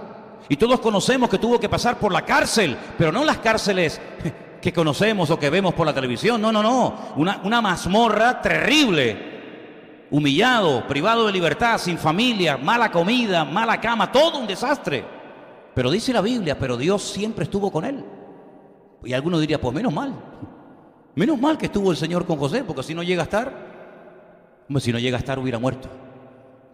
Y todos conocemos que tuvo que pasar por la cárcel, pero no las cárceles que conocemos o que vemos por la televisión. No. Una mazmorra terrible. Humillado, privado de libertad, sin familia, mala comida, mala cama, todo un desastre. Pero dice la Biblia, pero Dios siempre estuvo con él. Y algunos dirían, pues menos mal. Menos mal que estuvo el Señor con José, porque si no llega a estar... Si no llega a estar, hubiera muerto.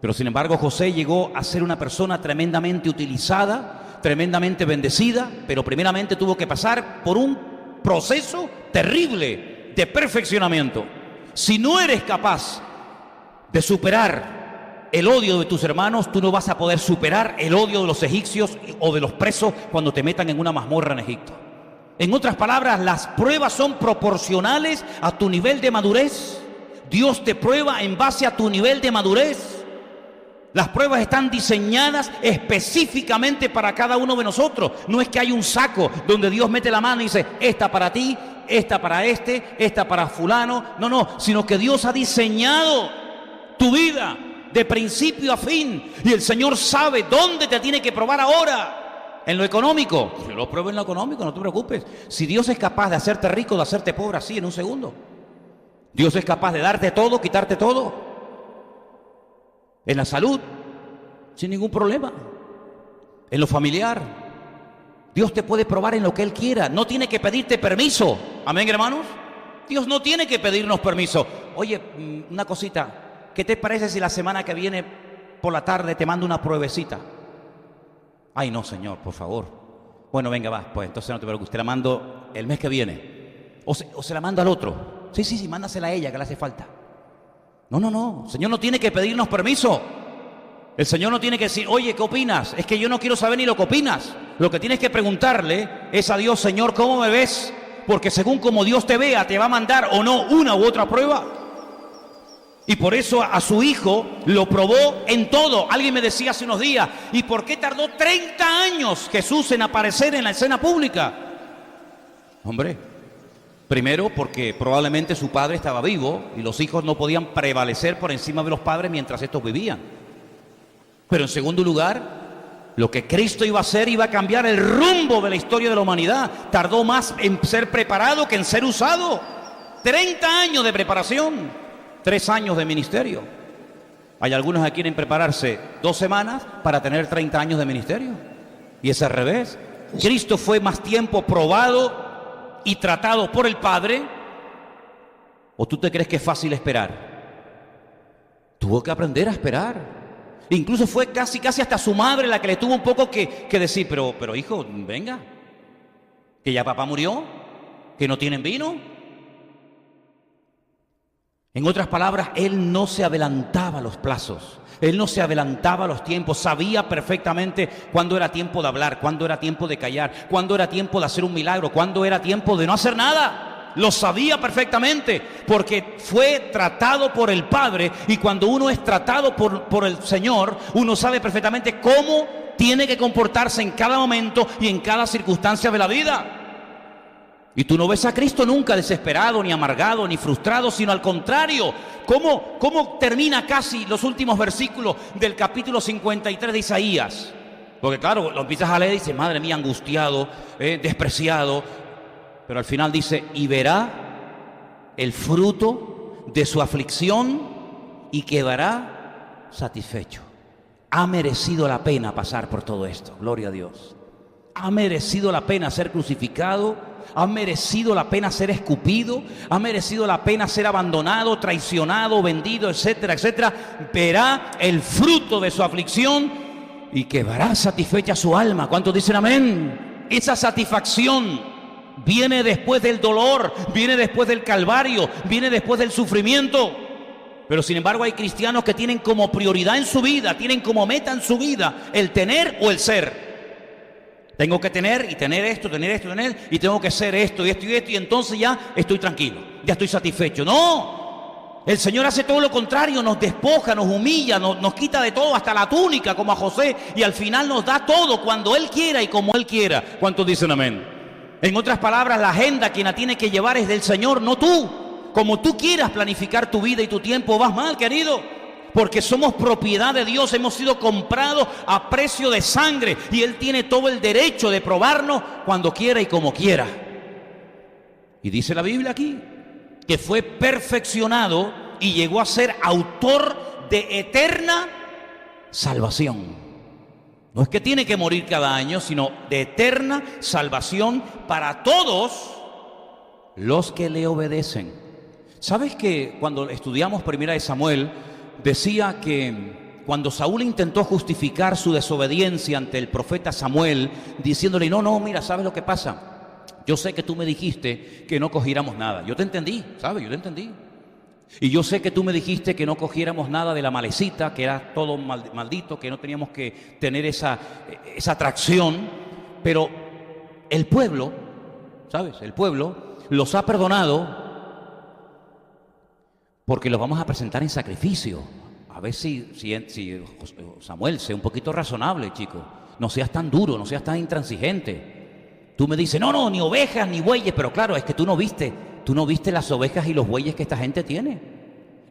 Pero sin embargo, José llegó a ser una persona tremendamente utilizada, tremendamente bendecida, pero primeramente tuvo que pasar por un proceso terrible de perfeccionamiento. Si no eres capaz de superar el odio de tus hermanos, tú no vas a poder superar el odio de los egipcios o de los presos cuando te metan en una mazmorra en Egipto. En otras palabras, las pruebas son proporcionales a tu nivel de madurez. Dios te prueba en base a tu nivel de madurez. Las pruebas están diseñadas específicamente para cada uno de nosotros. No es que hay un saco donde Dios mete la mano y dice, esta para ti, esta para este, esta para fulano. No, no, sino que Dios ha diseñado tu vida de principio a fin. Y el Señor sabe dónde te tiene que probar ahora. En lo económico, yo lo pruebo en lo económico, no te preocupes. Si Dios es capaz de hacerte rico, de hacerte pobre así en un segundo. Dios es capaz de darte todo, quitarte todo. En la salud, sin ningún problema. En lo familiar, Dios te puede probar en lo que Él quiera. No tiene que pedirte permiso. Amén, hermanos. Dios no tiene que pedirnos permiso. Oye, una cosita. ¿Qué te parece si la semana que viene por la tarde te mando una pruebecita? Ay, no, Señor, por favor. Bueno, venga, va. Pues entonces no te preocupes. Te la mando el mes que viene. O se la mando al otro. Sí, mándasela a ella, que le hace falta. No. El Señor no tiene que pedirnos permiso. El Señor no tiene que decir, oye, ¿qué opinas? Es que yo no quiero saber ni lo que opinas. Lo que tienes que preguntarle es a Dios, Señor, ¿cómo me ves? Porque según como Dios te vea, te va a mandar o no una u otra prueba. Y por eso a su hijo lo probó en todo. Alguien me decía hace unos días, ¿y por qué tardó 30 años Jesús en aparecer en la escena pública? Hombre, primero, porque probablemente su padre estaba vivo y los hijos no podían prevalecer por encima de los padres mientras estos vivían. Pero en segundo lugar, lo que Cristo iba a hacer iba a cambiar el rumbo de la historia de la humanidad. Tardó más en ser preparado que en ser usado. 30 años de preparación, 3 años de ministerio. Hay algunos que quieren prepararse 2 semanas para tener 30 años de ministerio. Y es al revés. Cristo fue más tiempo probado y tratado por el Padre. ¿O tú te crees que es fácil esperar? Tuvo que aprender a esperar. Incluso fue casi hasta su madre la que le tuvo un poco que decir, pero hijo, venga, que ya papá murió, que no tienen vino. En otras palabras, él no se adelantaba a los plazos. Él no se adelantaba a los tiempos, sabía perfectamente cuándo era tiempo de hablar, cuándo era tiempo de callar, cuándo era tiempo de hacer un milagro, cuándo era tiempo de no hacer nada. Lo sabía perfectamente porque fue tratado por el Padre, y cuando uno es tratado por el Señor, uno sabe perfectamente cómo tiene que comportarse en cada momento y en cada circunstancia de la vida. Y tú no ves a Cristo nunca desesperado, ni amargado, ni frustrado, sino al contrario. ¿Cómo termina casi los últimos versículos del capítulo 53 de Isaías? Porque claro, lo empiezas a leer y dices, madre mía, angustiado, despreciado. Pero al final dice, y verá el fruto de su aflicción y quedará satisfecho. Ha merecido la pena pasar por todo esto, gloria a Dios. Ha merecido la pena ser crucificado, ha merecido la pena ser escupido, ha merecido la pena ser abandonado, traicionado, vendido, etcétera, etcétera. Verá el fruto de su aflicción y quedará satisfecha su alma. ¿Cuántos dicen amén? Esa satisfacción viene después del dolor, viene después del calvario, viene después del sufrimiento. Pero sin embargo hay cristianos que tienen como prioridad en su vida, tienen como meta en su vida el tener o el ser. Tengo que tener y tener esto, y tengo que ser esto y esto y esto, y entonces ya estoy tranquilo, ya estoy satisfecho. No, el Señor hace todo lo contrario, nos despoja, nos humilla, nos quita de todo, hasta la túnica como a José, y al final nos da todo cuando Él quiera y como Él quiera. ¿Cuántos dicen amén? En otras palabras, la agenda quien la tiene que llevar es del Señor, no tú. Como tú quieras planificar tu vida y tu tiempo, vas mal, querido. Porque somos propiedad de Dios, hemos sido comprados a precio de sangre, y Él tiene todo el derecho de probarnos cuando quiera y como quiera. Y dice la Biblia aquí que fue perfeccionado y llegó a ser autor de eterna salvación. No es que tiene que morir cada año, sino de eterna salvación para todos los que le obedecen. ¿Sabes que cuando estudiamos Primera de Samuel decía que cuando Saúl intentó justificar su desobediencia ante el profeta Samuel, diciéndole, no, mira, ¿sabes lo que pasa? Yo sé que tú me dijiste que no cogiéramos nada. Yo te entendí, ¿sabes? Yo te entendí. Y yo sé que tú me dijiste que no cogiéramos nada de la malecita, que era todo maldito, que no teníamos que tener esa atracción. Pero el pueblo, ¿sabes? El pueblo los ha perdonado porque los vamos a presentar en sacrificio. a ver si Samuel, sé un poquito razonable, chico. No seas tan duro, no seas tan intransigente. Tú me dices, no, ni ovejas ni bueyes, pero claro, es que tú no viste las ovejas y los bueyes que esta gente tiene.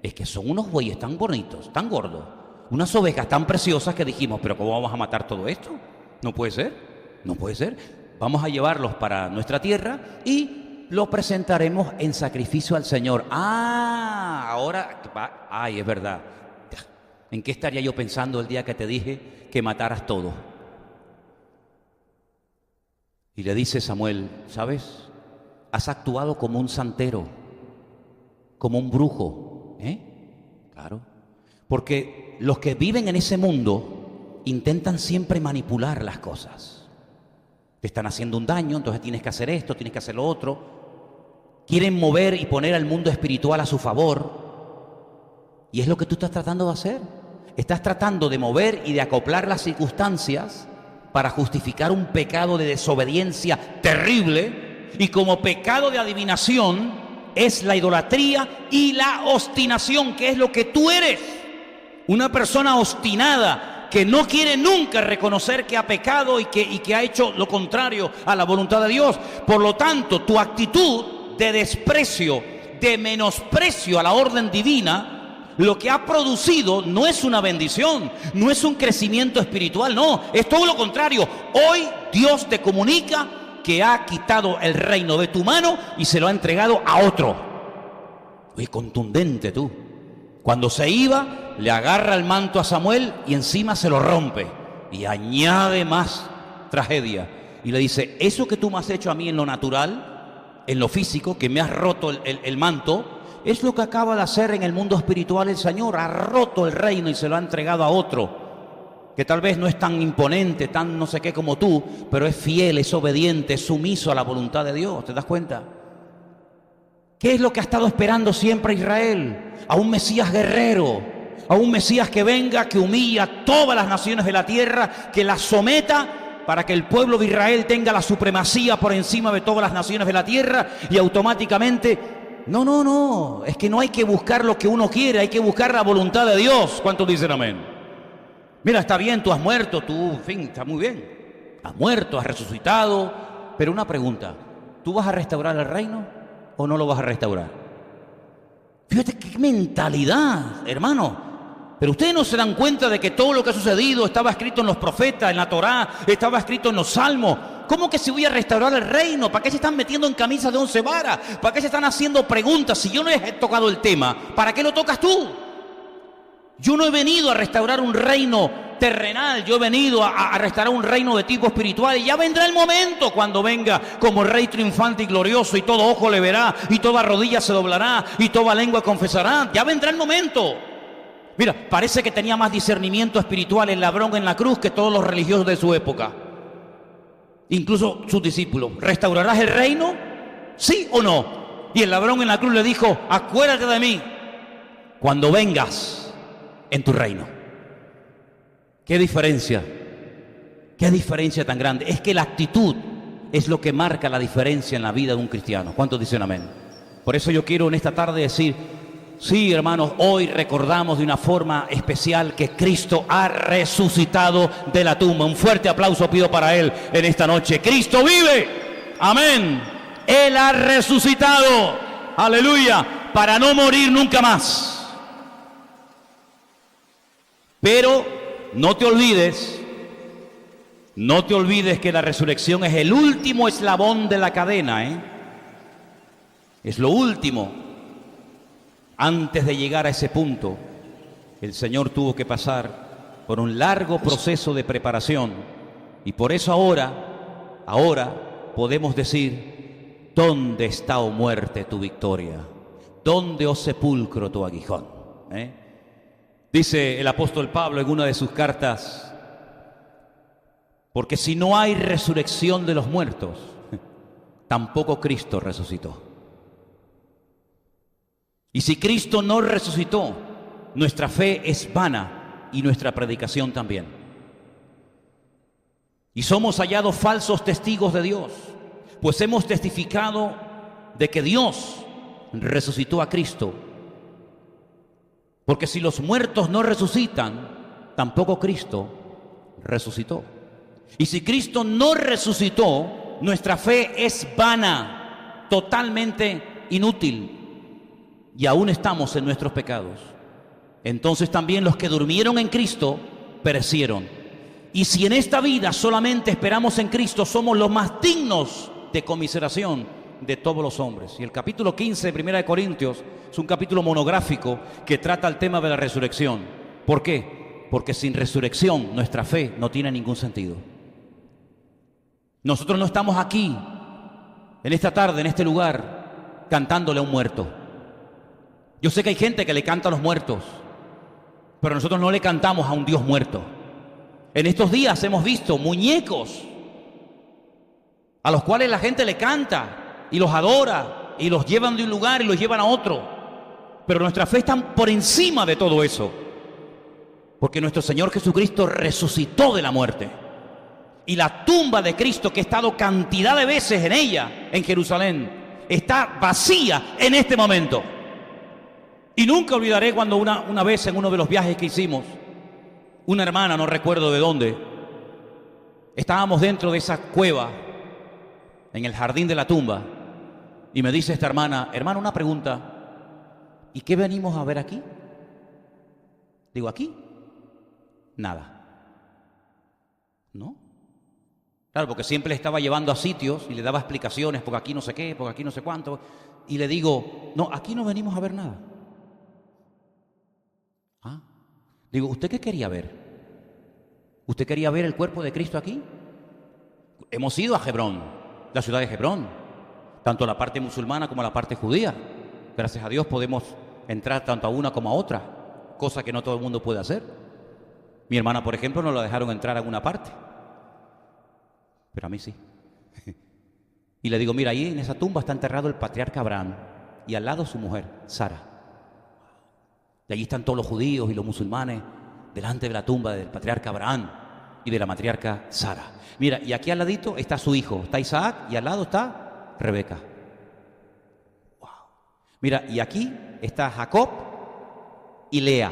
Es que son unos bueyes tan bonitos, tan gordos, unas ovejas tan preciosas que dijimos, pero ¿cómo vamos a matar todo esto? No puede ser, no puede ser. Vamos a llevarlos para nuestra tierra y lo presentaremos en sacrificio al Señor. Ahora, es verdad. ¿En qué estaría yo pensando el día que te dije que mataras todo? Y le dice Samuel, ¿sabes? Has actuado como un santero, como un brujo, Claro. Porque los que viven en ese mundo intentan siempre manipular las cosas. Te están haciendo un daño, entonces tienes que hacer esto, tienes que hacer lo otro. Quieren mover y poner al mundo espiritual a su favor. Y es lo que tú estás tratando de hacer. Estás tratando de mover y de acoplar las circunstancias para justificar un pecado de desobediencia terrible. Y como pecado de adivinación es la idolatría y la obstinación, que es lo que tú eres. Una persona obstinada que no quiere nunca reconocer que ha pecado y que ha hecho lo contrario a la voluntad de Dios. Por lo tanto, tu actitud de desprecio, de menosprecio a la orden divina, lo que ha producido no es una bendición, no es un crecimiento espiritual, no, es todo lo contrario. Hoy Dios te comunica que ha quitado el reino de tu mano y se lo ha entregado a otro. Oye, contundente tú. Cuando se iba, le agarra el manto a Samuel y encima se lo rompe. Y añade más tragedia. Y le dice, eso que tú me has hecho a mí en lo natural, en lo físico, que me has roto el manto, es lo que acaba de hacer en el mundo espiritual el Señor. Ha roto el reino y se lo ha entregado a otro, que tal vez no es tan imponente, tan no sé qué como tú, pero es fiel, es obediente, es sumiso a la voluntad de Dios. ¿Te das cuenta? ¿Qué es lo que ha estado esperando siempre Israel? A un Mesías guerrero, a un Mesías que venga, que humilla a todas las naciones de la tierra, que las someta para que el pueblo de Israel tenga la supremacía por encima de todas las naciones de la tierra y automáticamente... No, es que no hay que buscar lo que uno quiere, hay que buscar la voluntad de Dios. ¿Cuántos dicen amén? Mira, está bien, tú has muerto, en fin, está muy bien. Has muerto, has resucitado, pero una pregunta, ¿tú vas a restaurar el reino o no lo vas a restaurar? Fíjate qué mentalidad, hermano. Pero ustedes no se dan cuenta de que todo lo que ha sucedido estaba escrito en los profetas, en la Torá, estaba escrito en los salmos. ¿Cómo que se voy a restaurar el reino? ¿Para qué se están metiendo en camisas de 11 varas? ¿Para qué se están haciendo preguntas? Si yo no he tocado el tema, ¿para qué lo tocas tú? Yo no he venido a restaurar un reino terrenal, yo he venido a restaurar un reino de tipo espiritual. Y ya vendrá el momento cuando venga como rey triunfante y glorioso, y todo ojo le verá, y toda rodilla se doblará, y toda lengua confesará. Ya vendrá el momento. Mira, parece que tenía más discernimiento espiritual el ladrón en la cruz que todos los religiosos de su época. Incluso sus discípulos. ¿Restaurarás el reino? ¿Sí o no? Y el ladrón en la cruz le dijo, acuérdate de mí cuando vengas en tu reino. ¿Qué diferencia? ¿Qué diferencia tan grande? Es que la actitud es lo que marca la diferencia en la vida de un cristiano. ¿Cuántos dicen amén? Por eso yo quiero en esta tarde decir, sí, hermanos, hoy recordamos de una forma especial que Cristo ha resucitado de la tumba. Un fuerte aplauso pido para Él en esta noche. ¡Cristo vive! ¡Amén! Él ha resucitado. ¡Aleluya! Para no morir nunca más. Pero no te olvides que la resurrección es el último eslabón de la cadena, Es lo último. Antes de llegar a ese punto, el Señor tuvo que pasar por un largo proceso de preparación. Y por eso ahora podemos decir, ¿dónde está, oh muerte, tu victoria? ¿Dónde, oh sepulcro, tu aguijón? Dice el apóstol Pablo en una de sus cartas, porque si no hay resurrección de los muertos, tampoco Cristo resucitó. Y si Cristo no resucitó, nuestra fe es vana y nuestra predicación también. Y somos hallados falsos testigos de Dios, pues hemos testificado de que Dios resucitó a Cristo, Porque si los muertos no resucitan, tampoco Cristo resucitó. Y si Cristo no resucitó, nuestra fe es vana, totalmente inútil, y aún estamos en nuestros pecados. Entonces también los que durmieron en Cristo perecieron. Y si en esta vida solamente esperamos en Cristo, somos los más dignos de conmiseración de todos los hombres. Y el capítulo 15 de 1 Corintios es un capítulo monográfico que trata el tema de la resurrección. ¿Por qué? Porque sin resurrección nuestra fe no tiene ningún sentido. Nosotros no estamos aquí, en esta tarde, en este lugar, cantándole a un muerto. Yo sé que hay gente que le canta a los muertos, pero nosotros no le cantamos a un Dios muerto. En estos días hemos visto muñecos a los cuales la gente le canta y los adora y los llevan de un lugar y los llevan a otro. Pero nuestra fe está por encima de todo eso, porque nuestro Señor Jesucristo resucitó de la muerte. Y la tumba de Cristo, que he estado cantidad de veces en ella, en Jerusalén, está vacía en este momento. Y nunca olvidaré cuando una vez en uno de los viajes que hicimos, una hermana, no recuerdo de dónde, estábamos dentro de esa cueva, en el jardín de la tumba, y me dice esta hermana, hermano, una pregunta, ¿y qué venimos a ver aquí? Digo, ¿aquí? Nada. ¿No? Claro, porque siempre le estaba llevando a sitios y le daba explicaciones, porque aquí no sé qué, porque aquí no sé cuánto, y le digo, no, aquí no venimos a ver nada. Ah, digo, ¿usted qué quería ver? ¿Usted quería ver el cuerpo de Cristo aquí? Hemos ido a Hebrón, la ciudad de Hebrón, tanto la parte musulmana como la parte judía. Gracias a Dios podemos entrar tanto a una como a otra, cosa que no todo el mundo puede hacer. Mi hermana, por ejemplo, no la dejaron entrar a alguna parte, pero a mí sí. Y le digo, mira, ahí en esa tumba está enterrado el patriarca Abraham y al lado su mujer, Sara. Y allí están todos los judíos y los musulmanes delante de la tumba del patriarca Abraham y de la matriarca Sara. Mira, y aquí al ladito está su hijo, está Isaac, y al lado está Rebeca. Wow. Mira, y aquí está Jacob y Lea.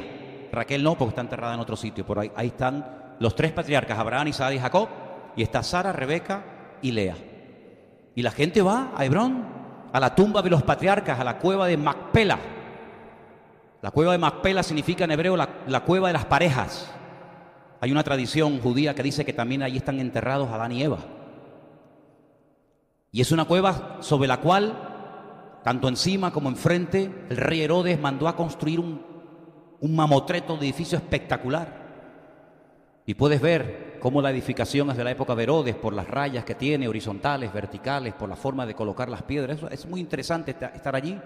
Raquel no, porque está enterrada en otro sitio. Por ahí están los tres patriarcas, Abraham, Isaac y Jacob, y está Sara, Rebeca y Lea. Y la gente va a Hebrón, a la tumba de los patriarcas, a la cueva de Macpela. La cueva de Macpela significa en hebreo la cueva de las parejas. Hay una tradición judía que dice que también allí están enterrados Adán y Eva. Y es una cueva sobre la cual, tanto encima como enfrente, el rey Herodes mandó a construir un mamotreto de edificio espectacular. Y puedes ver cómo la edificación es de la época de Herodes, por las rayas que tiene, horizontales, verticales, por la forma de colocar las piedras. Eso es muy interesante estar allí,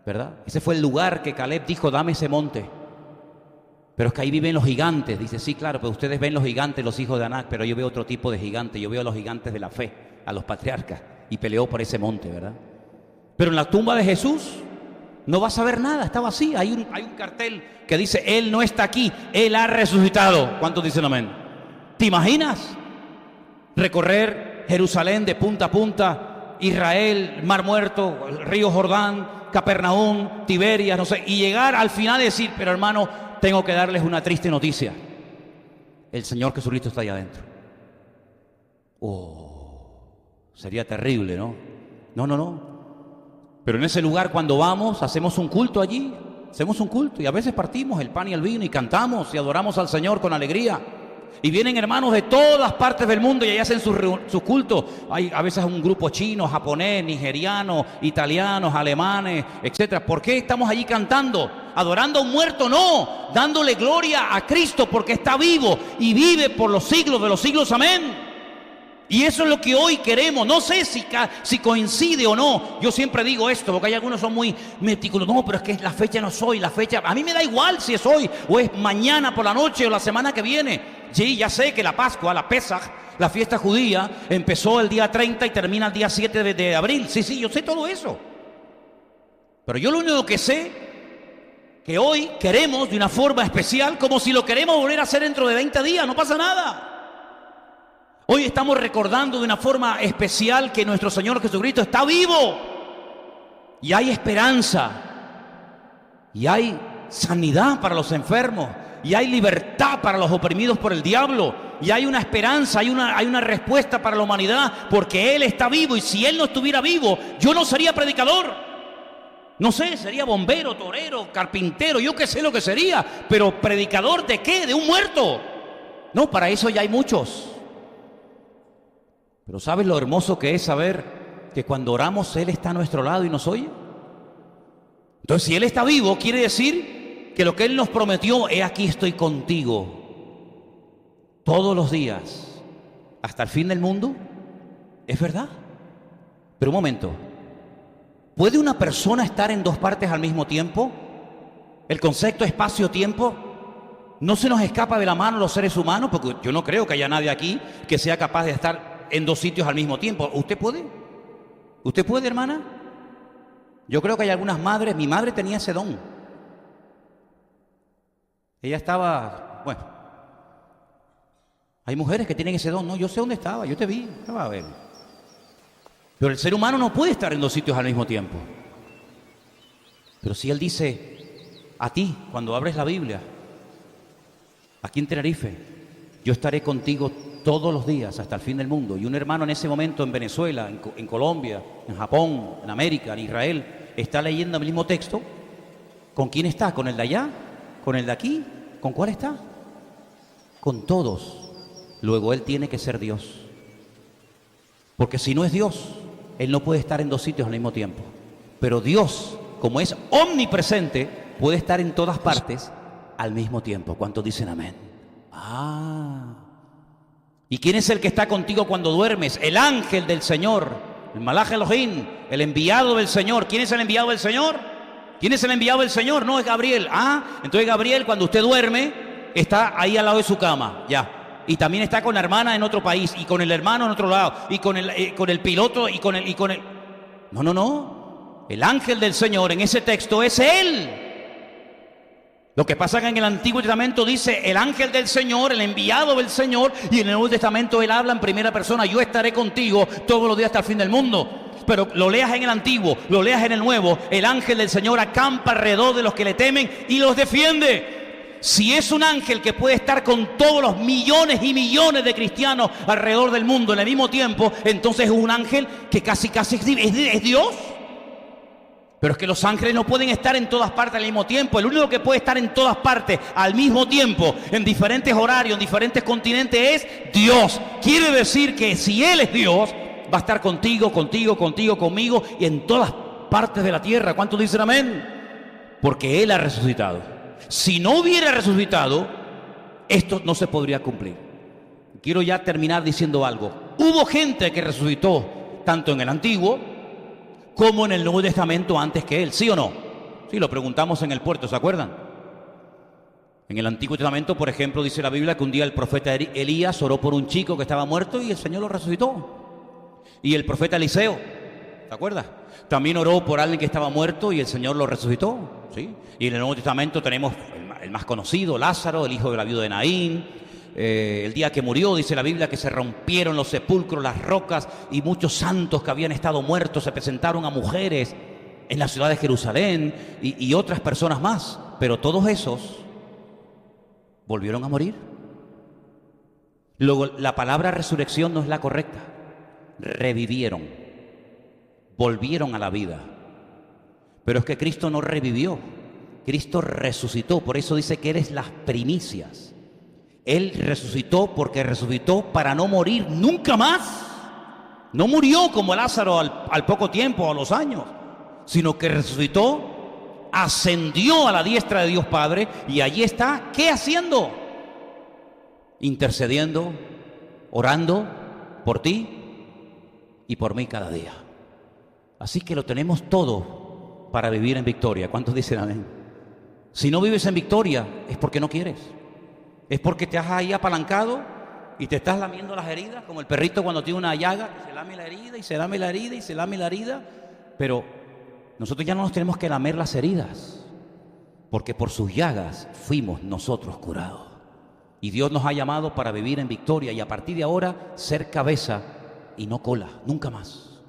¿verdad? Ese fue el lugar que Caleb dijo, dame ese monte. Pero es que ahí viven los gigantes. Dice, sí, claro, pero ustedes ven los gigantes, los hijos de Anac, pero yo veo otro tipo de gigantes. Yo veo a los gigantes de la fe, a los patriarcas, y peleó por ese monte, ¿verdad? Pero en la tumba de Jesús no vas a ver nada, está vacía. Hay un cartel que dice, Él no está aquí, Él ha resucitado. ¿Cuántos dicen amén? ¿Te imaginas recorrer Jerusalén de punta a punta, Israel, Mar Muerto, el río Jordán, Capernaum, Tiberias, no sé, y llegar al final y decir, pero hermano, tengo que darles una triste noticia. El Señor Jesucristo está allá adentro. Oh, sería terrible, ¿no? No. Pero en ese lugar cuando vamos, hacemos un culto allí. Hacemos un culto y a veces partimos el pan y el vino y cantamos y adoramos al Señor con alegría. Y vienen hermanos de todas partes del mundo y ahí hacen sus cultos. Hay a veces un grupo chino, japonés, nigeriano, italianos, alemanes, etcétera. ¿Por qué estamos allí cantando? ¿Adorando a un muerto? No, dándole gloria a Cristo porque está vivo y vive por los siglos de los siglos. Amén. Y eso es lo que hoy queremos. No sé si coincide o no. Yo siempre digo esto, porque hay algunos que son muy meticulosos. No, pero es que la fecha no es hoy, la fecha... A mí me da igual si es hoy, o es mañana por la noche, o la semana que viene. Sí, ya sé que la Pascua, la Pesaj, la fiesta judía, empezó el día 30 y termina el día 7 de abril. Sí, yo sé todo eso. Pero yo lo único que sé, que hoy queremos de una forma especial, como si lo queremos volver a hacer dentro de 20 días. No pasa nada. Hoy estamos recordando de una forma especial que nuestro Señor Jesucristo está vivo. Y hay esperanza. Y hay sanidad para los enfermos, y hay libertad para los oprimidos por el diablo, y hay una esperanza, hay una respuesta para la humanidad, porque Él está vivo. Y si Él no estuviera vivo, yo no sería predicador. No sé, sería bombero, torero, carpintero, yo qué sé lo que sería. Pero predicador ¿de qué? De un muerto. No, para eso ya hay muchos. Pero ¿sabes lo hermoso que es saber que cuando oramos Él está a nuestro lado y nos oye? Entonces, si Él está vivo, quiere decir que lo que Él nos prometió, he aquí estoy contigo todos los días hasta el fin del mundo, es verdad. Pero un momento, ¿puede una persona estar en dos partes al mismo tiempo? El concepto espacio-tiempo no se nos escapa de la mano a los seres humanos, porque yo no creo que haya nadie aquí que sea capaz de estar en dos sitios al mismo tiempo. ¿Usted puede? ¿Usted puede, hermana? Yo creo que hay algunas madres. Mi madre tenía ese don. Ella estaba, bueno, hay mujeres que tienen ese don. No, yo sé dónde estaba, yo te vi, estaba a ver. Pero el ser humano no puede estar en dos sitios al mismo tiempo. Pero si Él dice a ti, cuando abres la Biblia, aquí en Tenerife, yo estaré contigo todos los días hasta el fin del mundo. Y un hermano en ese momento en Venezuela, en Colombia, en Japón, en América, en Israel, está leyendo el mismo texto. ¿Con quién está? ¿Con el de allá? ¿Con el de aquí? ¿Con cuál está? Con todos. Luego Él tiene que ser Dios. Porque si no es Dios, Él no puede estar en dos sitios al mismo tiempo. Pero Dios, como es omnipresente, puede estar en todas partes al mismo tiempo. ¿Cuántos dicen amén? ¿Y quién es el que está contigo cuando duermes? El ángel del Señor, el Malaj Elohim, el enviado del Señor. ¿Quién es el enviado del Señor? ¿Quién es el enviado del Señor? No, es Gabriel. Entonces Gabriel, cuando usted duerme, está ahí al lado de su cama, ya. Y también está con la hermana en otro país, y con el hermano en otro lado, y con el piloto, y con el... No. El ángel del Señor en ese texto es Él. Lo que pasa es que en el Antiguo Testamento dice el ángel del Señor, el enviado del Señor, y en el Nuevo Testamento Él habla en primera persona: yo estaré contigo todos los días hasta el fin del mundo. Pero lo leas en el Antiguo, lo leas en el Nuevo, el ángel del Señor acampa alrededor de los que le temen y los defiende. Si es un ángel que puede estar con todos los millones y millones de cristianos alrededor del mundo en el mismo tiempo, entonces es un ángel que casi es Dios. Pero es que los ángeles no pueden estar en todas partes al mismo tiempo. El único que puede estar en todas partes al mismo tiempo, en diferentes horarios, en diferentes continentes, es Dios. Quiere decir que si Él es Dios, va a estar contigo, conmigo y en todas partes de la tierra. ¿Cuántos dicen amén? Porque Él ha resucitado. Si no hubiera resucitado, esto no se podría cumplir. Quiero ya terminar diciendo algo. Hubo gente que resucitó tanto en el Antiguo como en el Nuevo Testamento antes que Él, ¿sí o no? Sí, lo preguntamos en el puerto, ¿se acuerdan? En el Antiguo Testamento, por ejemplo, dice la Biblia que un día el profeta Elías oró por un chico que estaba muerto y el Señor lo resucitó. Y el profeta Eliseo, ¿te acuerdas? También oró por alguien que estaba muerto y el Señor lo resucitó, ¿sí? Y en el Nuevo Testamento tenemos el más conocido, Lázaro, el hijo de la viuda de Naín. El día que murió, dice la Biblia, que se rompieron los sepulcros, las rocas, y muchos santos que habían estado muertos se presentaron a mujeres en la ciudad de Jerusalén y otras personas más. Pero todos esos volvieron a morir. Luego, la palabra resurrección no es la correcta. Revivieron, volvieron a la vida. Pero es que Cristo no revivió, Cristo resucitó. Por eso dice que eres las primicias. Él resucitó porque resucitó para no morir nunca más. No murió como Lázaro al poco tiempo, a los años, sino que resucitó, ascendió a la diestra de Dios Padre, y allí está, ¿qué haciendo? Intercediendo, orando por ti y por mí cada día. Así que lo tenemos todo para vivir en victoria. ¿Cuántos dicen amén? Si no vives en victoria es porque no quieres. Es porque te has ahí apalancado y te estás lamiendo las heridas, como el perrito cuando tiene una llaga, que se lame la herida y se lame la herida y se lame la herida. Pero nosotros ya no nos tenemos que lamer las heridas, porque por sus llagas fuimos nosotros curados. Y Dios nos ha llamado para vivir en victoria y a partir de ahora ser cabeza y no cola, nunca más.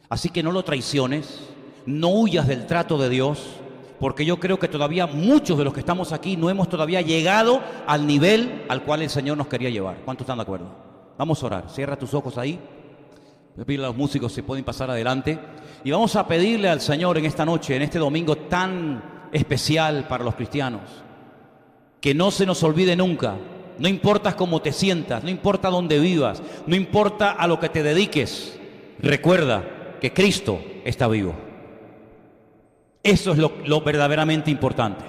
Así que no lo traiciones, no huyas del trato de Dios, porque yo creo que todavía muchos de los que estamos aquí no hemos todavía llegado al nivel al cual el Señor nos quería llevar. ¿Cuántos están de acuerdo? Vamos a orar. Cierra tus ojos ahí. Voy a pedirle a los músicos si pueden pasar adelante. Y vamos a pedirle al Señor en esta noche, en este domingo tan especial para los cristianos, que no se nos olvide nunca. No importa cómo te sientas, no importa dónde vivas, no importa a lo que te dediques. Recuerda que Cristo está vivo. Eso es lo verdaderamente importante.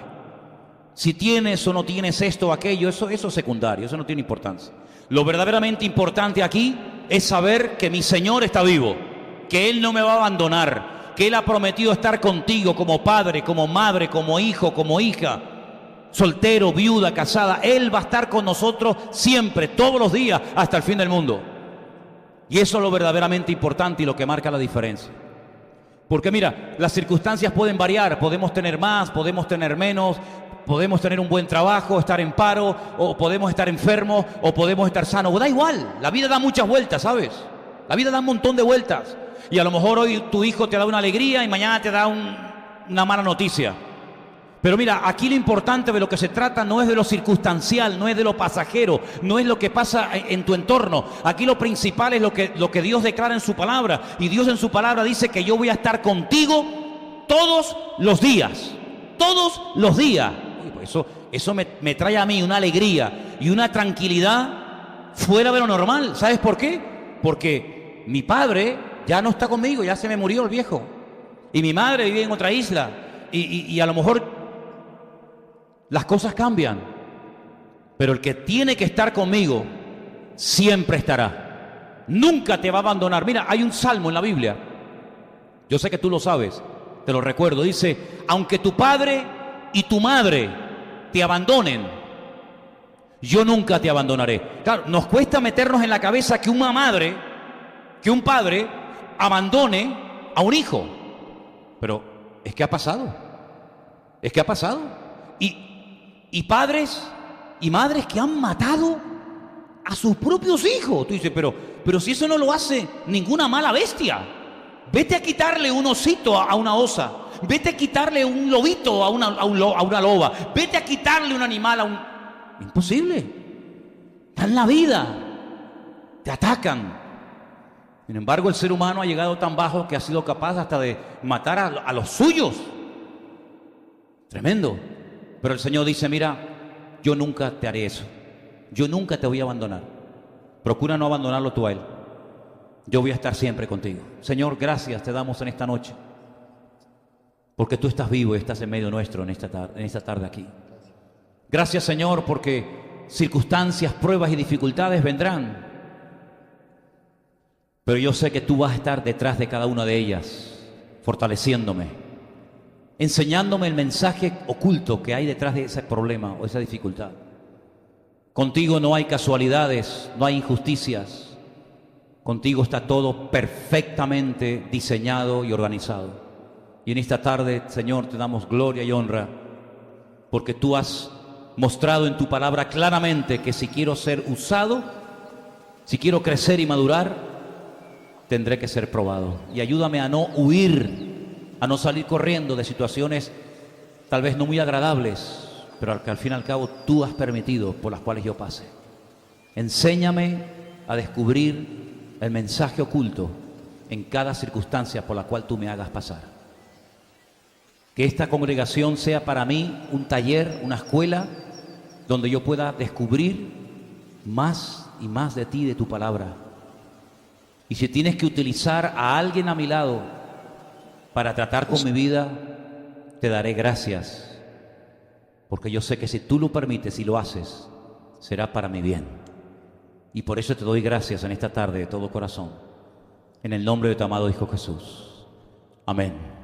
Si tienes o no tienes esto o aquello, eso es secundario, eso no tiene importancia. Lo verdaderamente importante aquí es saber que mi Señor está vivo, que Él no me va a abandonar, que Él ha prometido estar contigo como padre, como madre, como hijo, como hija, soltero, viuda, casada. Él va a estar con nosotros siempre, todos los días, hasta el fin del mundo. Y eso es lo verdaderamente importante y lo que marca la diferencia. Porque mira, las circunstancias pueden variar, podemos tener más, podemos tener menos, podemos tener un buen trabajo, estar en paro, o podemos estar enfermos, o podemos estar sanos. Da igual, la vida da muchas vueltas, ¿sabes? La vida da un montón de vueltas. Y a lo mejor hoy tu hijo te da una alegría y mañana te da una mala noticia. Pero mira, aquí lo importante de lo que se trata no es de lo circunstancial, no es de lo pasajero, no es lo que pasa en tu entorno. Aquí lo principal es lo que Dios declara en su palabra. Y Dios en su palabra dice que yo voy a estar contigo todos los días. Todos los días. Eso me trae a mí una alegría y una tranquilidad fuera de lo normal. ¿Sabes por qué? Porque mi padre ya no está conmigo, ya se me murió el viejo. Y mi madre vive en otra isla. Y a lo mejor las cosas cambian. Pero el que tiene que estar conmigo siempre estará. Nunca te va a abandonar. Mira, hay un salmo en la Biblia. Yo sé que tú lo sabes, te lo recuerdo. Dice, aunque tu padre y tu madre te abandonen, yo nunca te abandonaré. Claro, nos cuesta meternos en la cabeza que una madre, que un padre abandone a un hijo. Pero es que ha pasado. Es que ha pasado. Y padres y madres que han matado a sus propios hijos. Tú dices, pero si eso no lo hace ninguna mala bestia. Vete a quitarle un osito a una osa. Vete a quitarle un lobito a una loba. Vete a quitarle un animal a un... Imposible. Está en la vida. Te atacan. Sin embargo, el ser humano ha llegado tan bajo que ha sido capaz hasta de matar a los suyos. Tremendo. Pero el Señor dice, mira, yo nunca te haré eso. Yo nunca te voy a abandonar. Procura no abandonarlo tú a Él. Yo voy a estar siempre contigo. Señor, gracias te damos en esta noche. Porque tú estás vivo y estás en medio nuestro en esta tarde aquí. Gracias, Señor, porque circunstancias, pruebas y dificultades vendrán. Pero yo sé que tú vas a estar detrás de cada una de ellas, fortaleciéndome, enseñándome el mensaje oculto que hay detrás de ese problema o esa dificultad. Contigo no hay casualidades, no hay injusticias. Contigo está todo perfectamente diseñado y organizado. Y en esta tarde, Señor, te damos gloria y honra, porque tú has mostrado en tu palabra claramente que si quiero ser usado, si quiero crecer y madurar, tendré que ser probado. Y ayúdame a no huir, a no salir corriendo de situaciones tal vez no muy agradables, pero que al fin y al cabo tú has permitido por las cuales yo pase. Enséñame a descubrir el mensaje oculto en cada circunstancia por la cual tú me hagas pasar. Que esta congregación sea para mí un taller, una escuela, donde yo pueda descubrir más y más de ti, de tu palabra. Y si tienes que utilizar a alguien a mi lado para tratar con mi vida, te daré gracias, porque yo sé que si tú lo permites y lo haces, será para mi bien. Y por eso te doy gracias en esta tarde de todo corazón, en el nombre de tu amado Hijo Jesús. Amén.